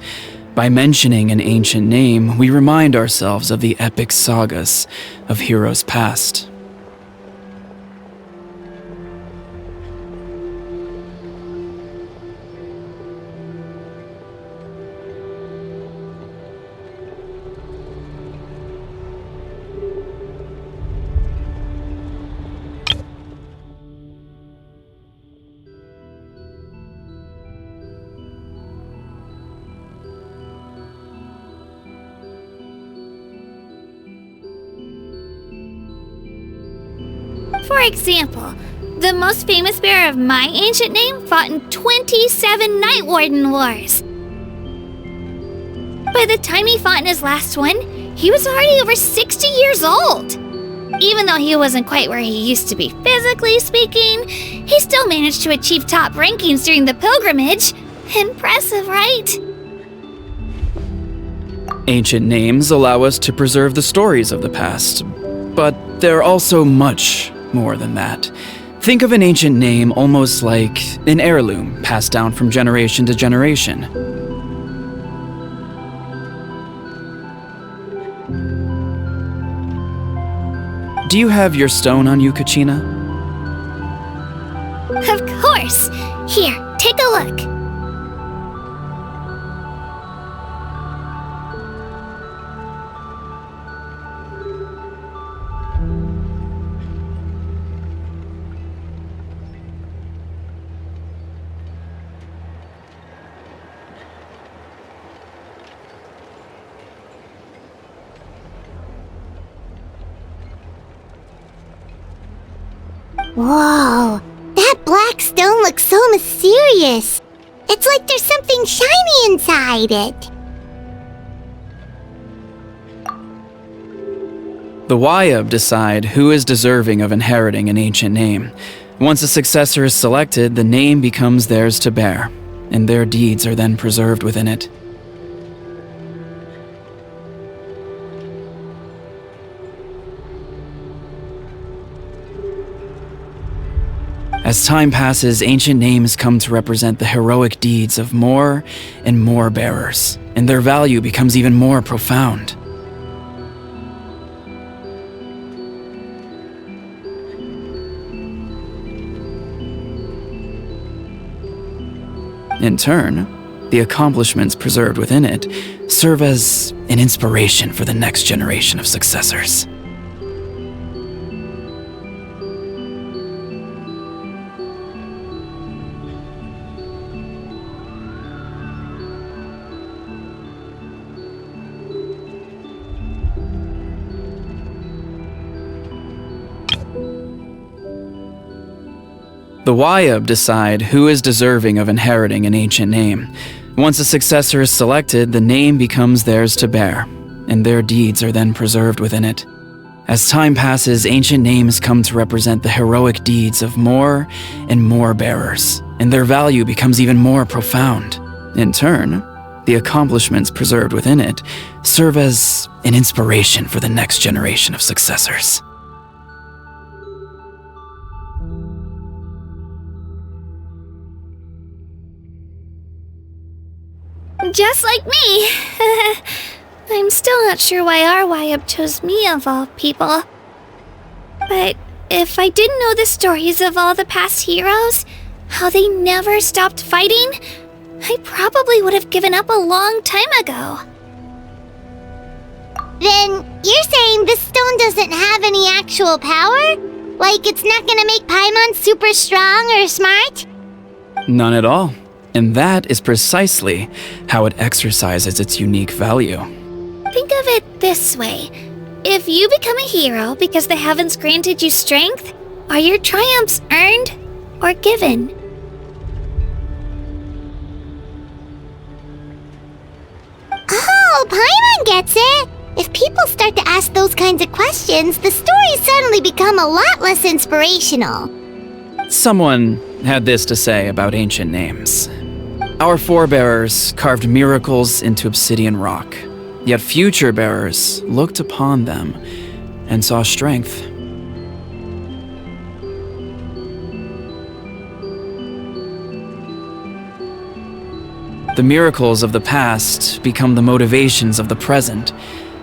By mentioning an ancient name, we remind ourselves of the epic sagas of heroes past. For example, the most famous bearer of my ancient name fought in 27 Night Warden Wars. By the time he fought in his last one, he was already over 60 years old. Even though he wasn't quite where he used to be physically speaking, he still managed to achieve top rankings during the pilgrimage. Impressive, right? Ancient names allow us to preserve the stories of the past, but they're also much more than that. Think of an ancient name almost like an heirloom passed down from generation to generation. Do you have your stone on you, Kachina? Of course. Here, take a look. Whoa, that black stone looks so mysterious. It's like there's something shiny inside it. The Wayab decide who is deserving of inheriting an ancient name. Once a successor is selected, the name becomes theirs to bear, and their deeds are then preserved within it. As time passes, ancient names come to represent the heroic deeds of more and more bearers, and their value becomes even more profound. In turn, the accomplishments preserved within it serve as an inspiration for the next generation of successors. The Wayab decide who is deserving of inheriting an ancient name. Once a successor is selected, the name becomes theirs to bear, and their deeds are then preserved within it. As time passes, ancient names come to represent the heroic deeds of more and more bearers, and their value becomes even more profound. In turn, the accomplishments preserved within it serve as an inspiration for the next generation of successors. Just like me. I'm still not sure why our Wayab chose me of all people. But if I didn't know the stories of all the past heroes, how they never stopped fighting, I probably would have given up a long time ago. Then you're saying this stone doesn't have any actual power? Like it's not gonna make Paimon super strong or smart? None at all. And that is precisely how it exercises its unique value. Think of it this way. If you become a hero because the heavens granted you strength, are your triumphs earned or given? Oh, Paimon gets it! If people start to ask those kinds of questions, the stories suddenly become a lot less inspirational. Someone had this to say about ancient names. Our forebearers carved miracles into obsidian rock, yet future bearers looked upon them and saw strength. The miracles of the past become the motivations of the present.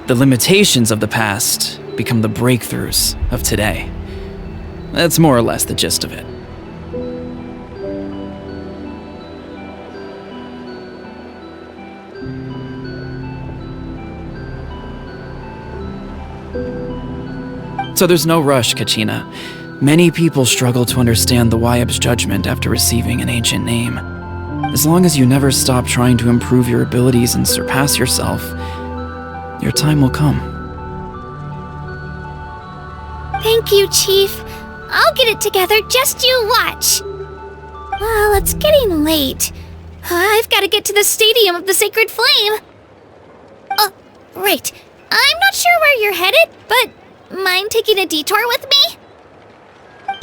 The limitations of the past become the breakthroughs of today. That's more or less the gist of it. So there's no rush, Kachina. Many people struggle to understand the Wayab's judgment after receiving an ancient name. As long as you never stop trying to improve your abilities and surpass yourself, your time will come. Thank you, Chief. I'll get it together, just you watch. Well, it's getting late. I've got to get to the Stadium of the Sacred Flame. Oh, right. I'm not sure where you're headed, but mind taking a detour with me?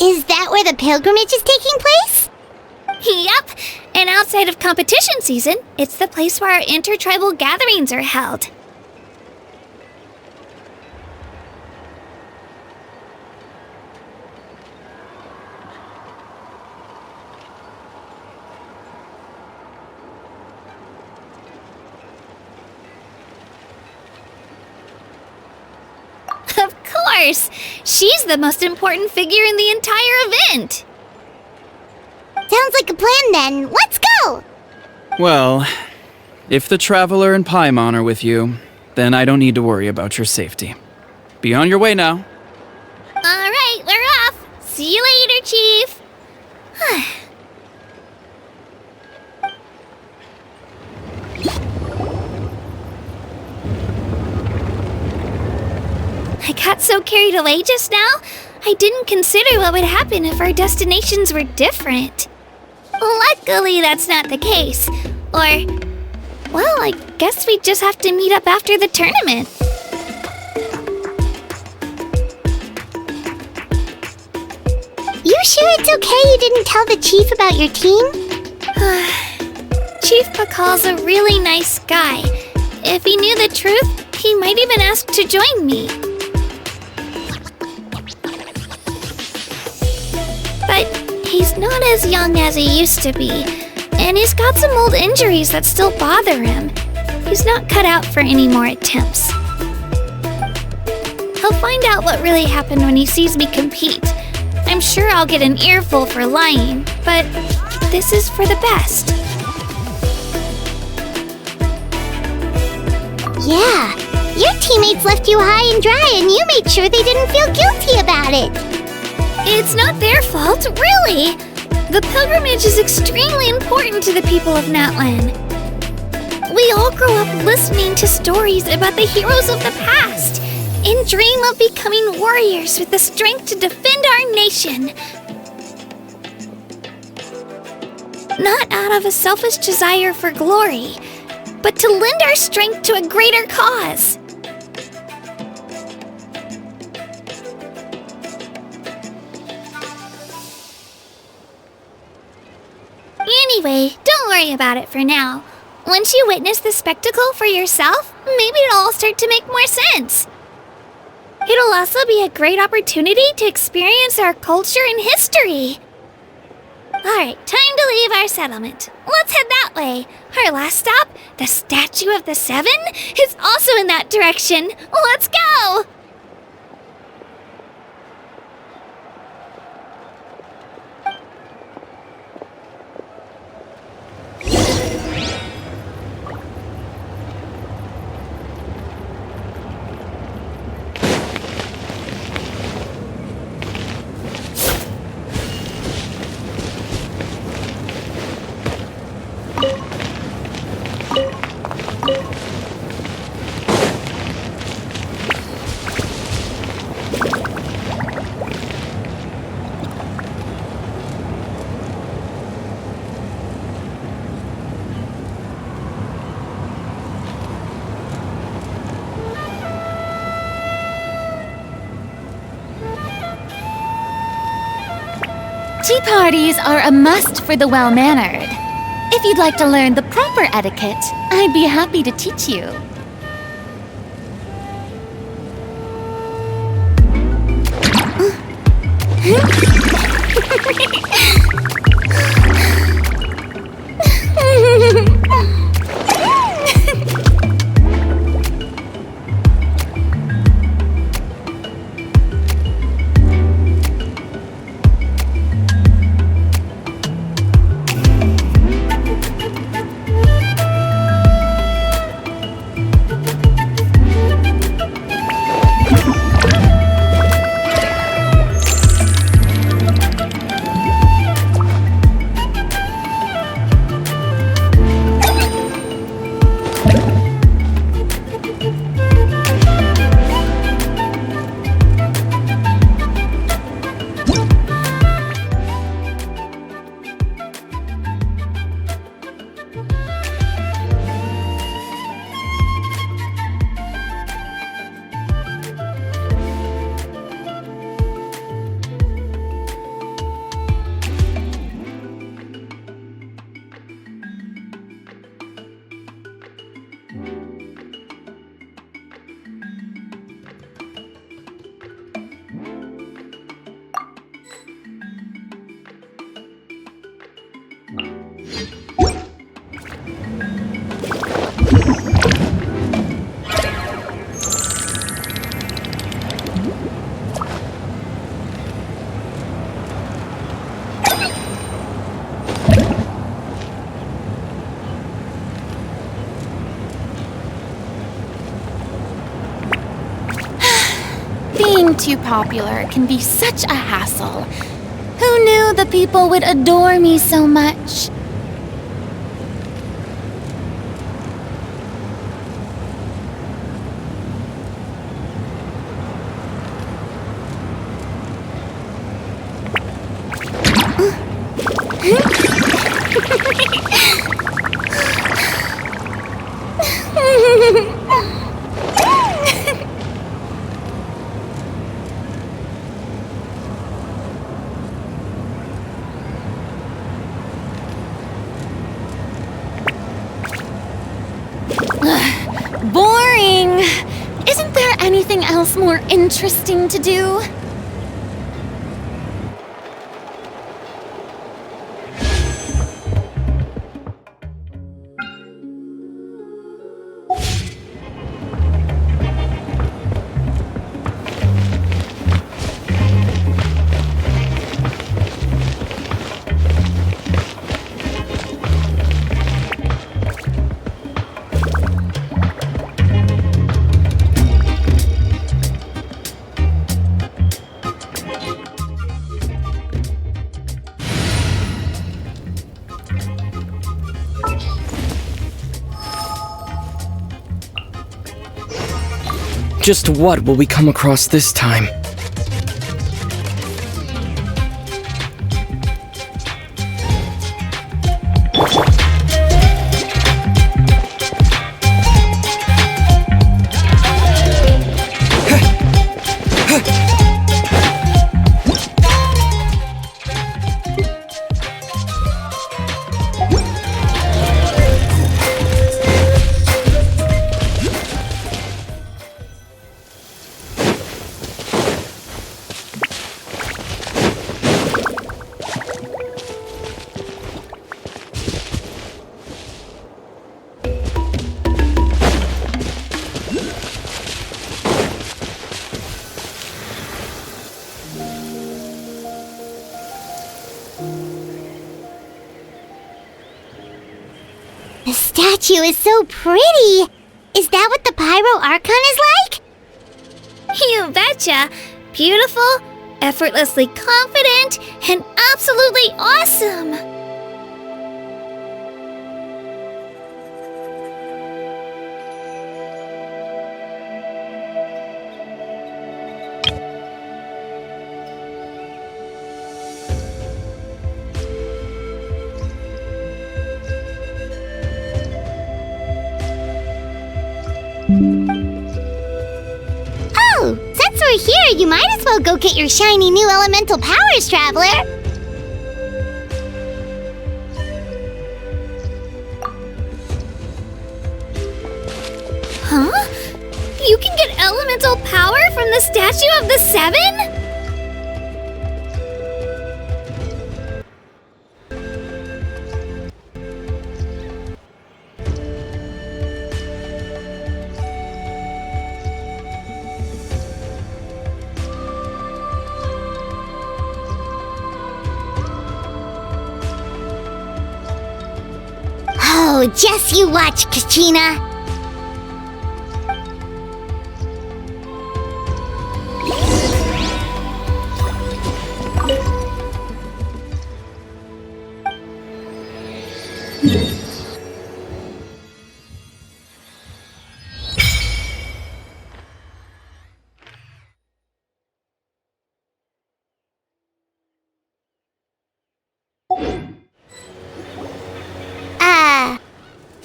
Is that where the pilgrimage is taking place? Yep, and outside of competition season, it's the place where our intertribal gatherings are held. Of course! She's the most important figure in the entire event! Sounds like a plan then. Let's go! Well, if the Traveler and Paimon are with you, then I don't need to worry about your safety. Be on your way now. Alright, we're off! See you later, Chief! I got so carried away just now, I didn't consider what would happen if our destinations were different. Luckily, that's not the case. Or, well, I guess we just have to meet up after the tournament. You sure it's okay you didn't tell the chief about your team? Chief Pakal's a really nice guy. If he knew the truth, he might even ask to join me. But he's not as young as he used to be, and he's got some old injuries that still bother him. He's not cut out for any more attempts. He'll find out what really happened when he sees me compete. I'm sure I'll get an earful for lying, but this is for the best. Yeah, your teammates left you high and dry and you made sure they didn't feel guilty about it. It's not their fault, really. The pilgrimage is extremely important to the people of Natlan. We all grow up listening to stories about the heroes of the past and dream of becoming warriors with the strength to defend our nation. Not out of a selfish desire for glory, but to lend our strength to a greater cause. Anyway, don't worry about it for now. Once you witness the spectacle for yourself, maybe it'll all start to make more sense. It'll also be a great opportunity to experience our culture and history. Alright, time to leave our settlement. Let's head that way. Our last stop, the Statue of the Seven, is also in that direction. Let's go! Tea parties are a must for the well-mannered. If you'd like to learn the proper etiquette, I'd be happy to teach you. being too popular can be such a hassle. Who knew the people would adore me so much? Boring! Isn't there anything else more interesting to do? Just what will we come across this time? The statue is so pretty! Is that what the Pyro Archon is like? You betcha! Beautiful, effortlessly confident, and absolutely awesome! Oh, since we're here, you might as well go get your shiny new elemental powers, Traveler! Huh? You can get elemental power from the Statue of the Seven? Oh, just you watch, Kachina!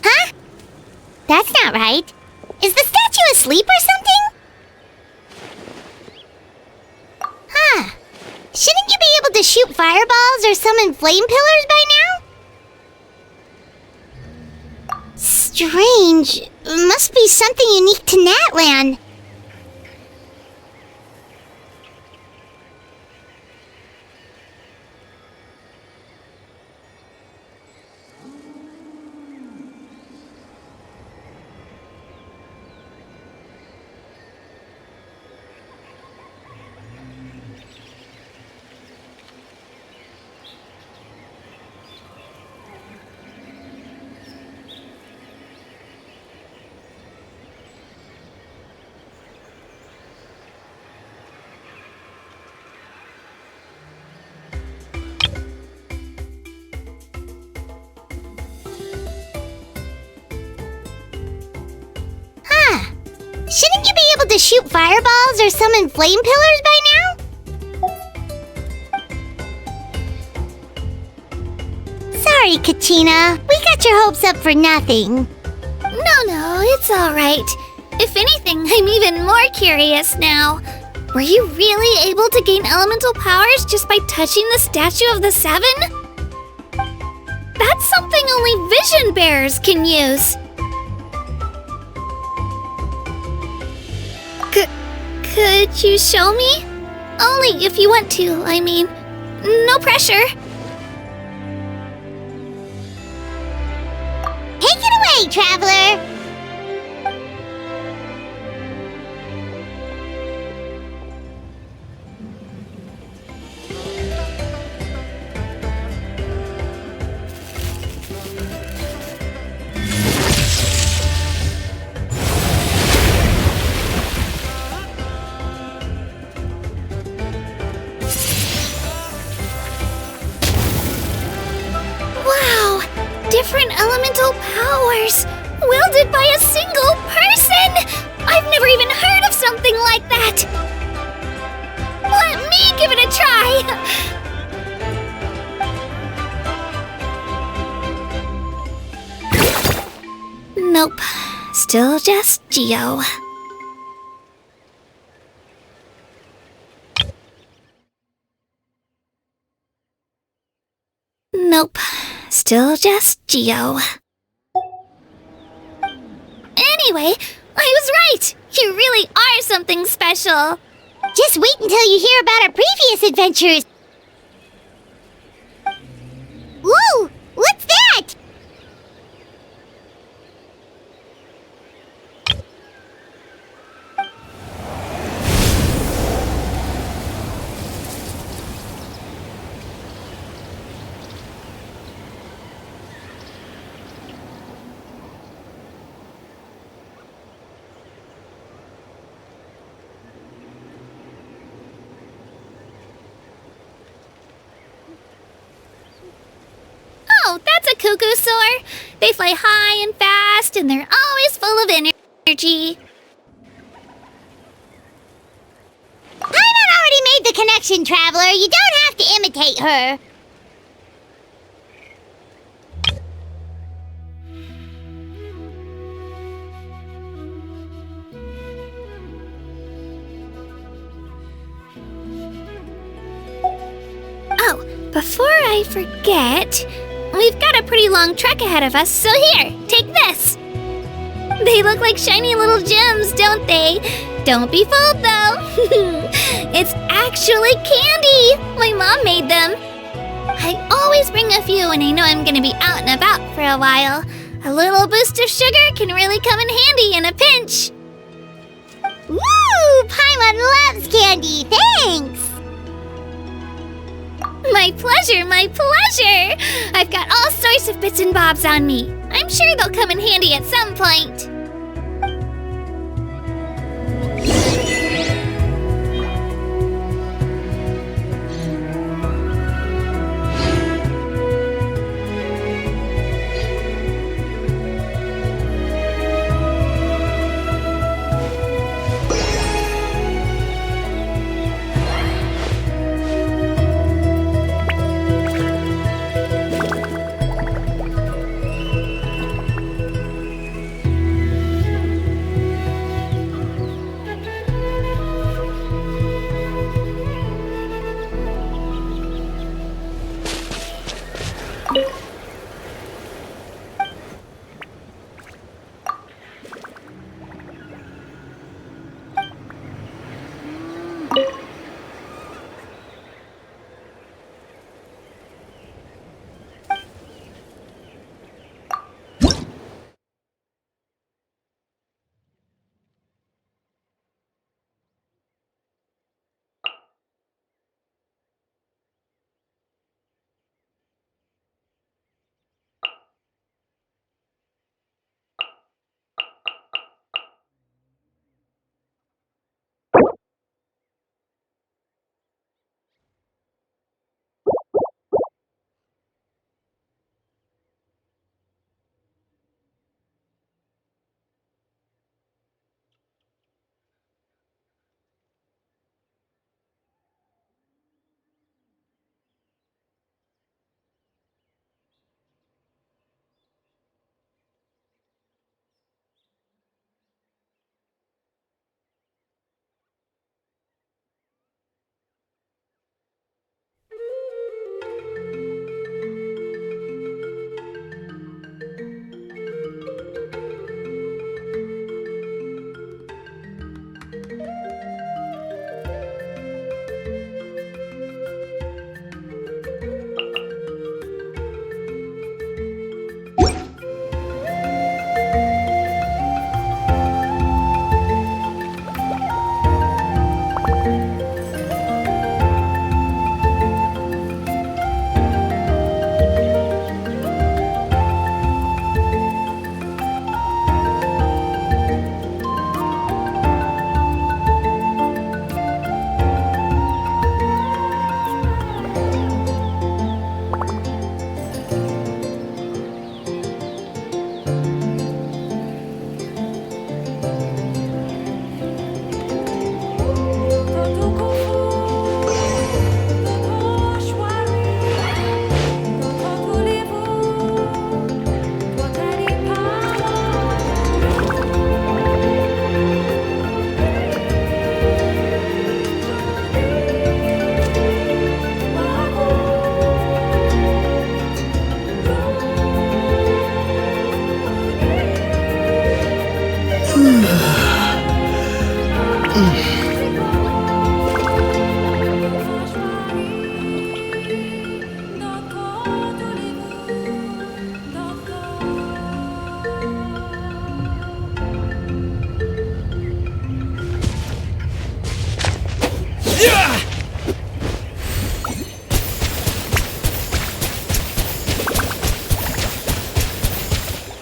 Huh? That's not right. Is the statue asleep or something? Huh. Shouldn't you be able to shoot fireballs or summon flame pillars by now? Strange. Must be something unique to Natlan. be able to shoot fireballs or summon flame pillars by now? Sorry, Kachina. We got your hopes up for nothing. No, it's alright. If anything, I'm even more curious now. Were you really able to gain elemental powers just by touching the statue of the Seven? That's something only vision bearers can use. Could you show me? Only if you want to, I mean. No pressure. Take it away, Traveler! Wow! Different elemental powers! Wielded by a single person! I've never even heard of something like that! Let me give it a try! Nope. Still just Geo. Nope. Still just Geo. Anyway, I was right! You really are something special! Just wait until you hear about our previous adventures! Whoa! What's that? Oh, that's a cuckoo soar! They fly high and fast, and they're always full of energy. Paimon already made the connection, Traveler. You don't have to imitate her. Oh, before I forget, we've got a pretty long trek ahead of us, so here, take this! They look like shiny little gems, don't they? Don't be fooled, though! It's actually candy! My mom made them! I always bring a few when I know I'm gonna be out and about for a while. A little boost of sugar can really come in handy in a pinch! Woo! Paimon loves candy! Thanks! My pleasure, my pleasure! I've got all sorts of bits and bobs on me. I'm sure they'll come in handy at some point.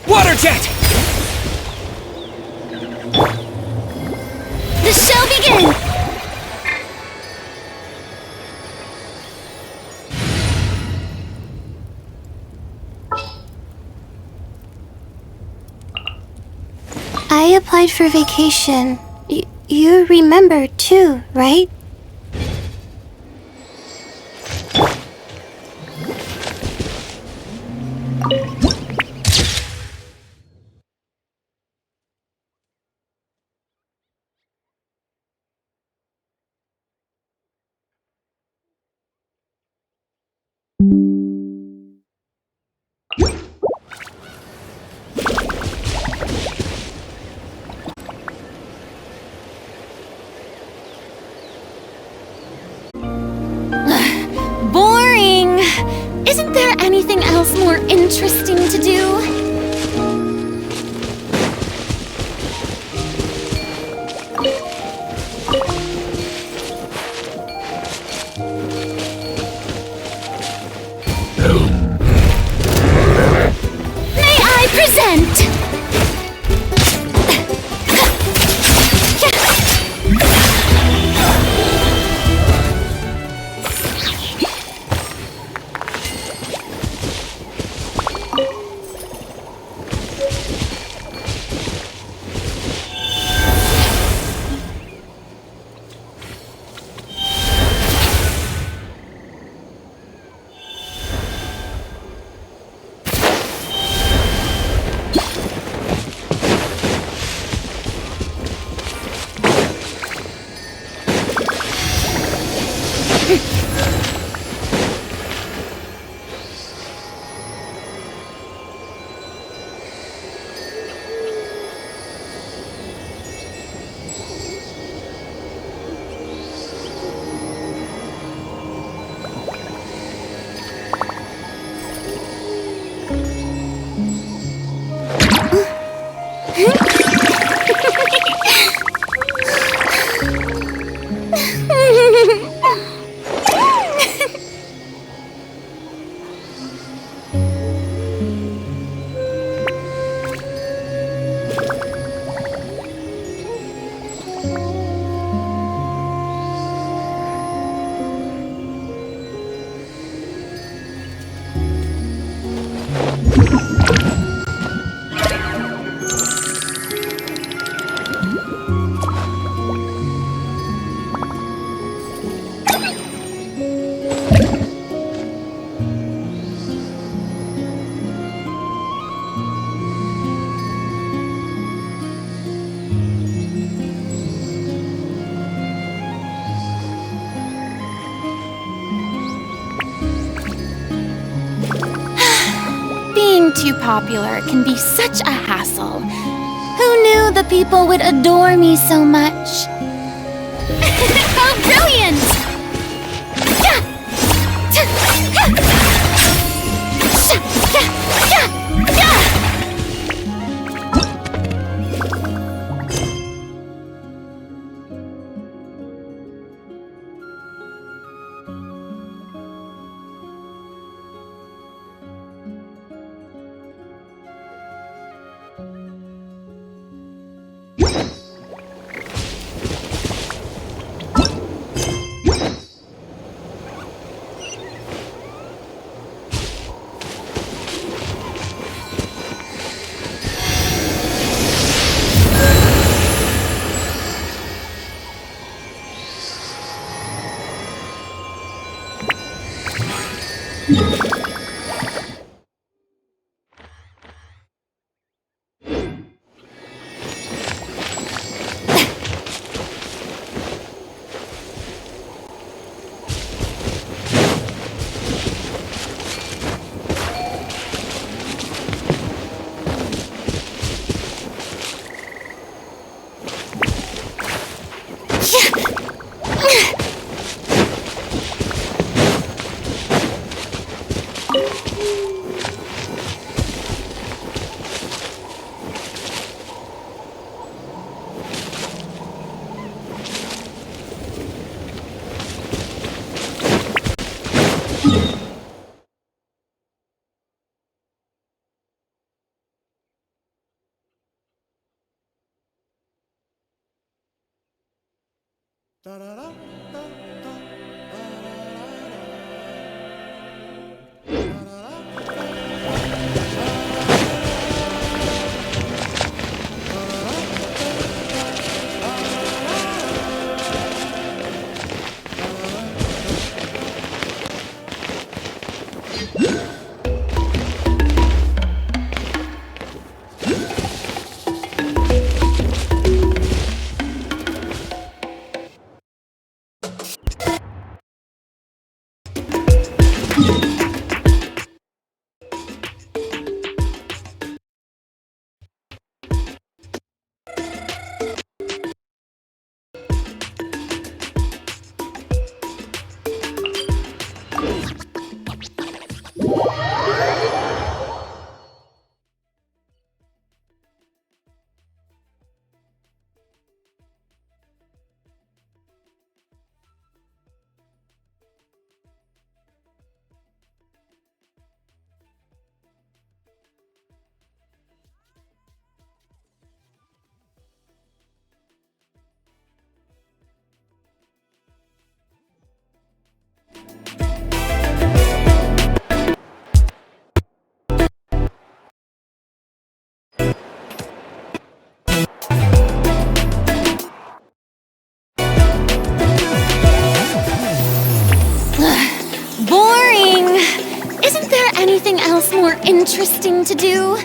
Water jet! The show begins! I applied for vacation. You remember too, right? Boring! Isn't there anything else more interesting to do? May I present? Being too popular can be such a hassle. Who knew the people would adore me so much? How brilliant! Boring! Isn't there anything else more interesting to do?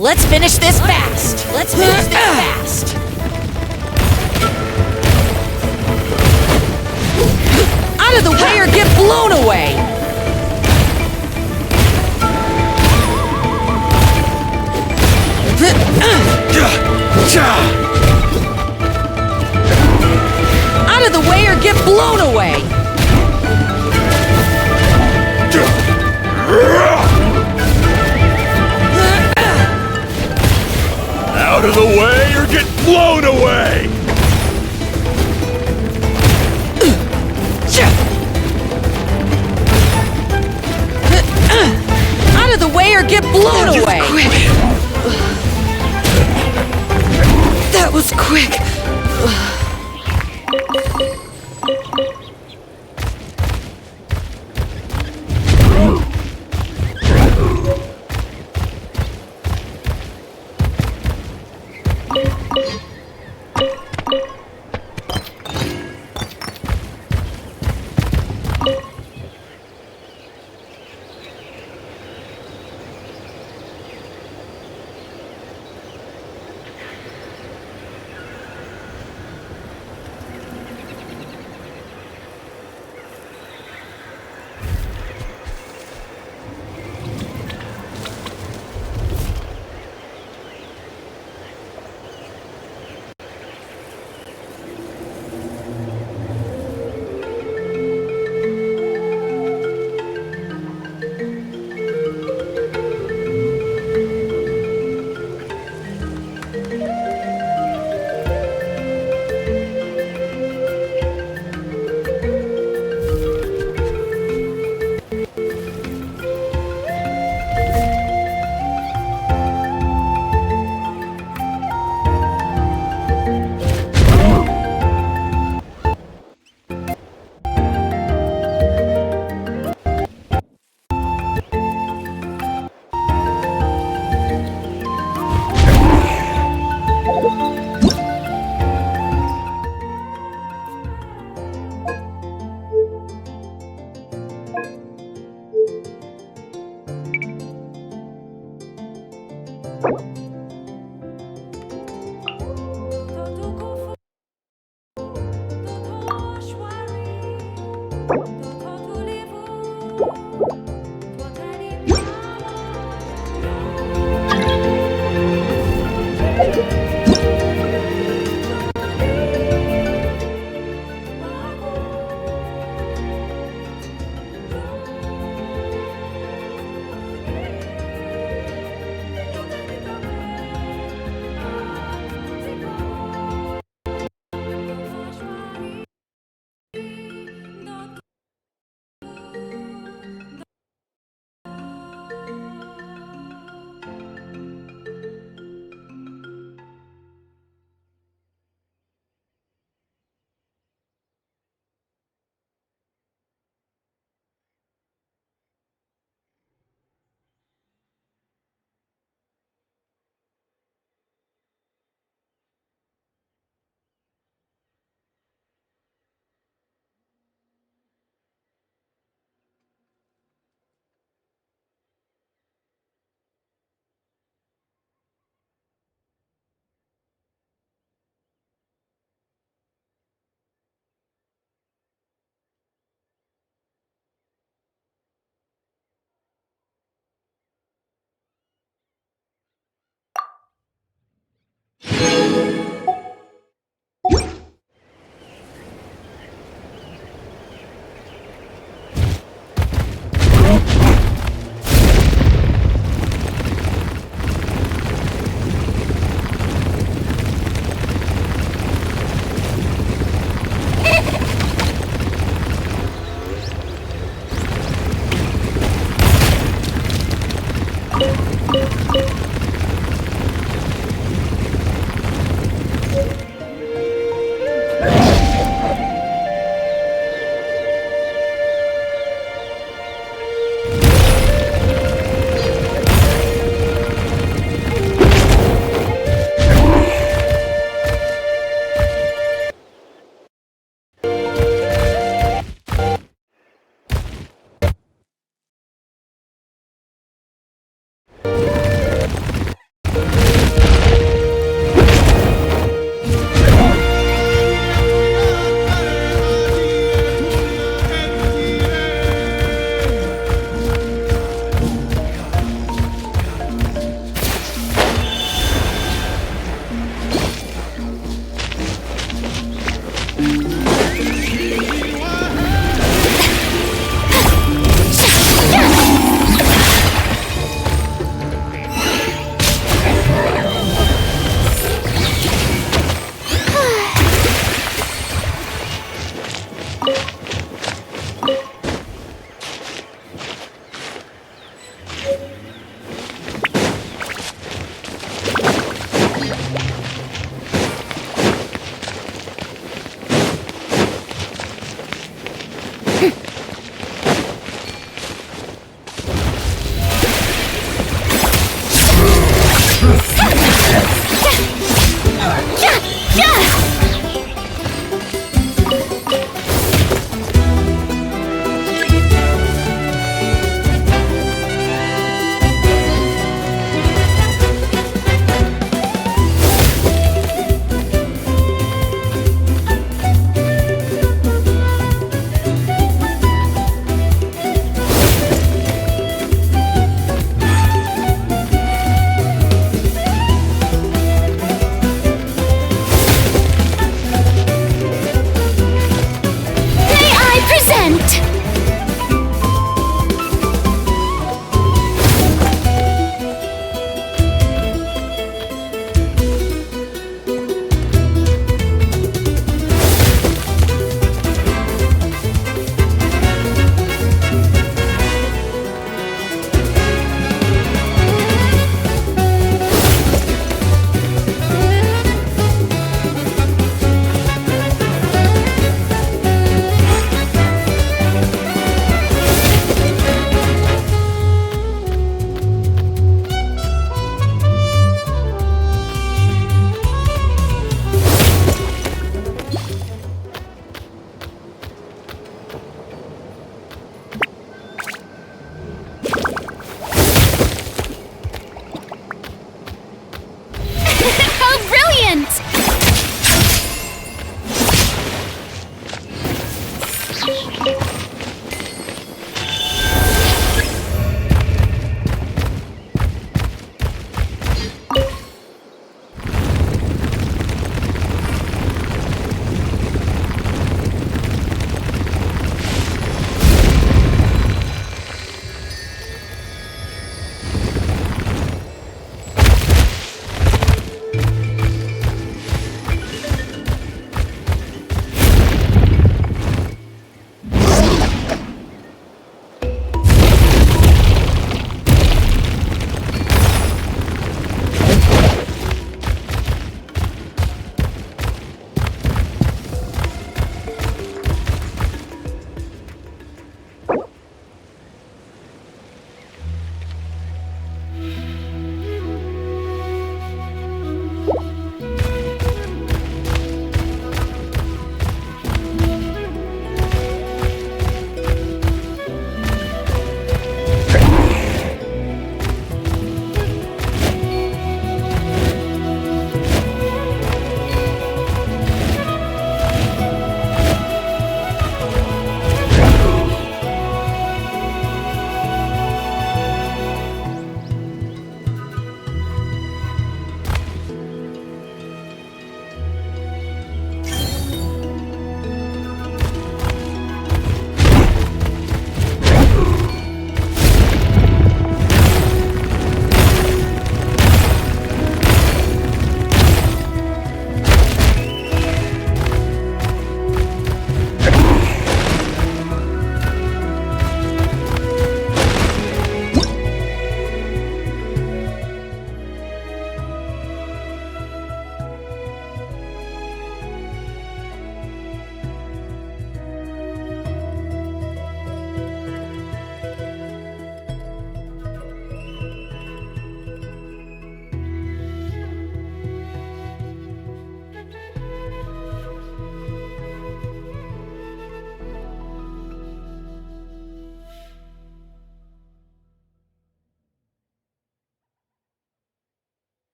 Let's finish this fast! Let's finish this fast! Out of the way or get blown away! Out of the way or get blown away! Out of the way or get blown away! Out of the way or get blown away! That was quick.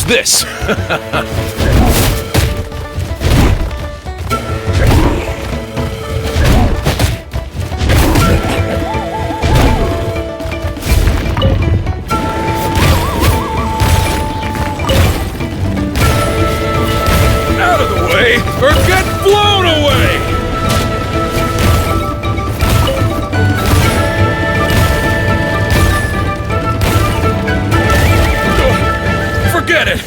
Watch this! Out of the way, or get blown away! Forget it!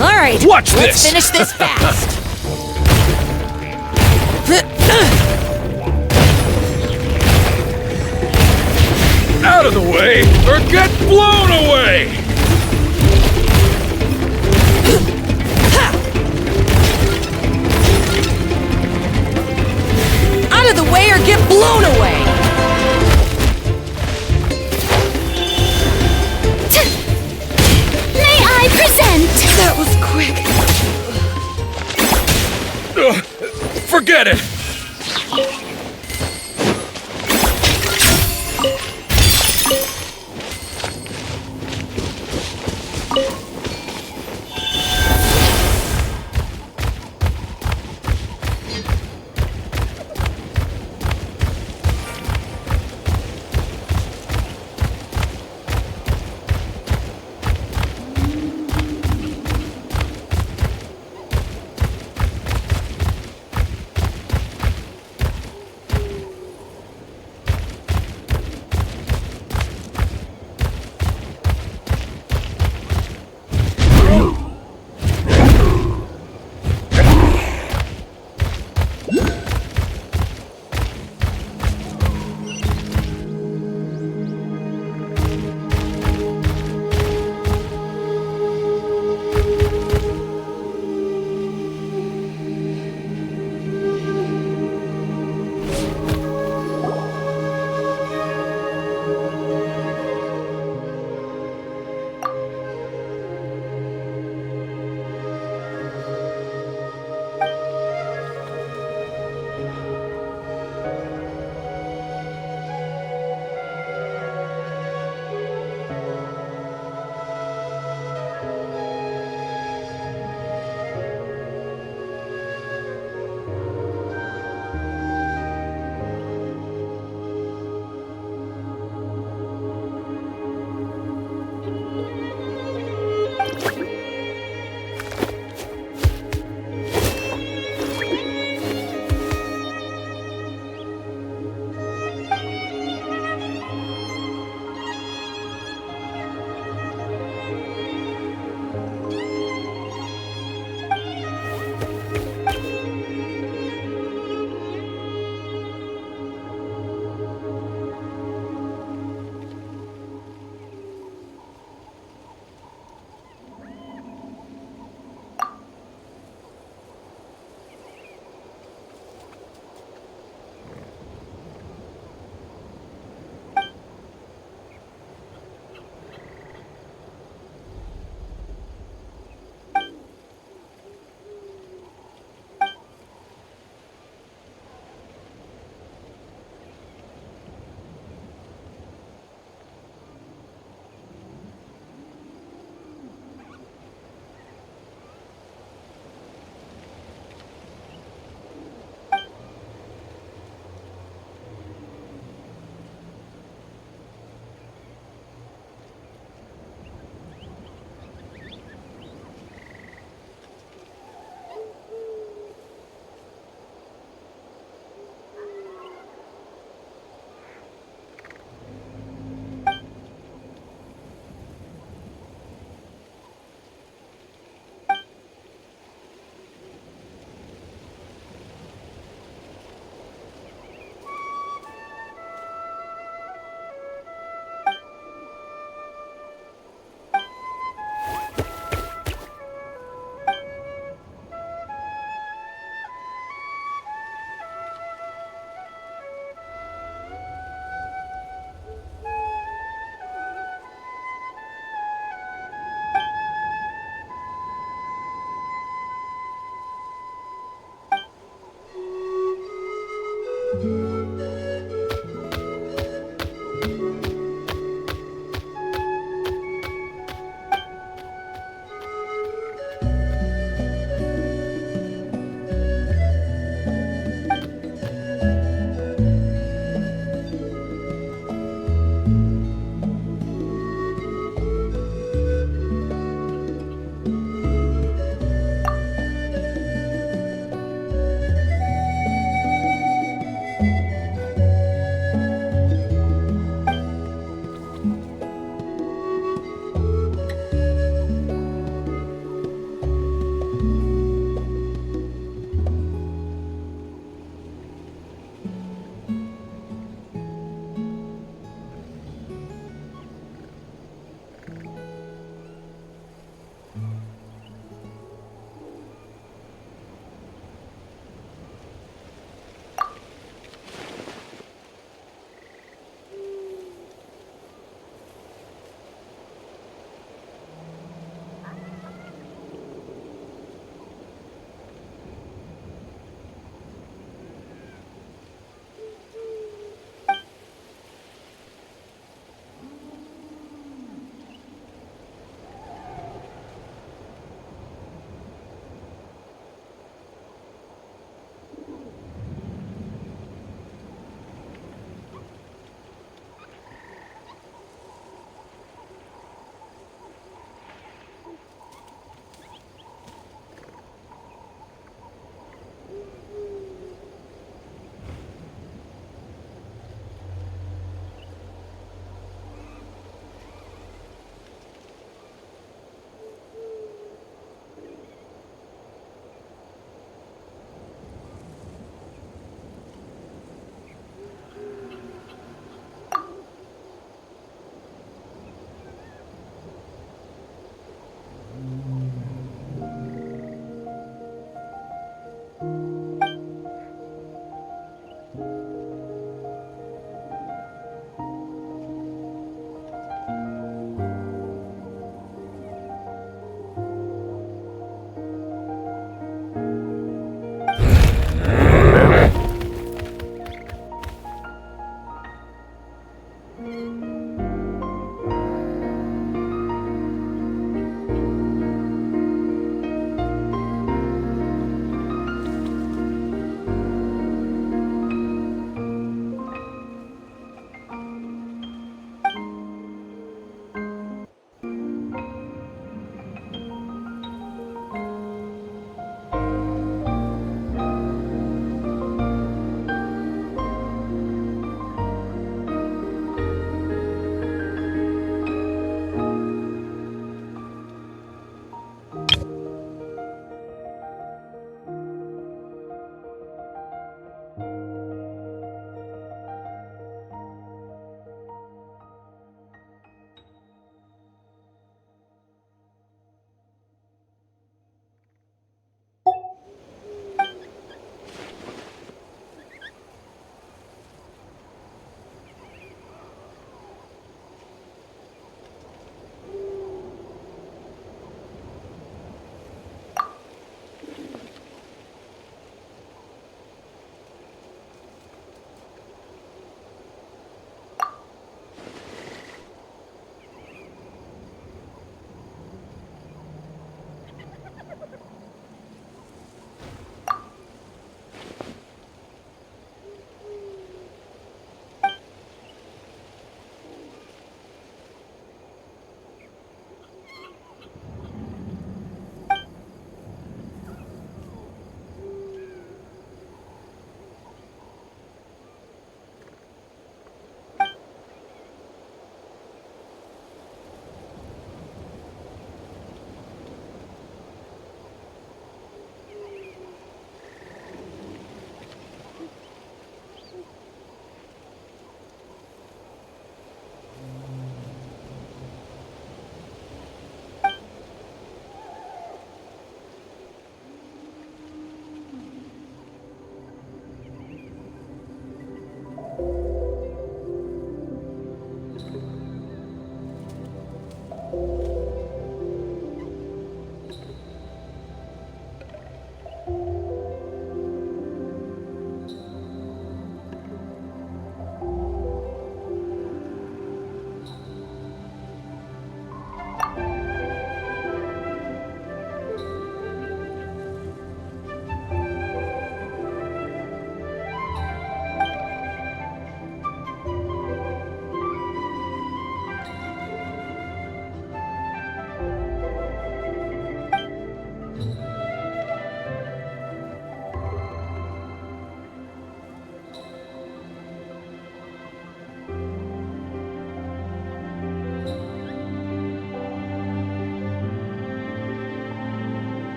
Alright, Watch let's this! finish this fast. Out of the way, or get blown away! Out of the way or get blown away! May I present? That was quick. Forget it!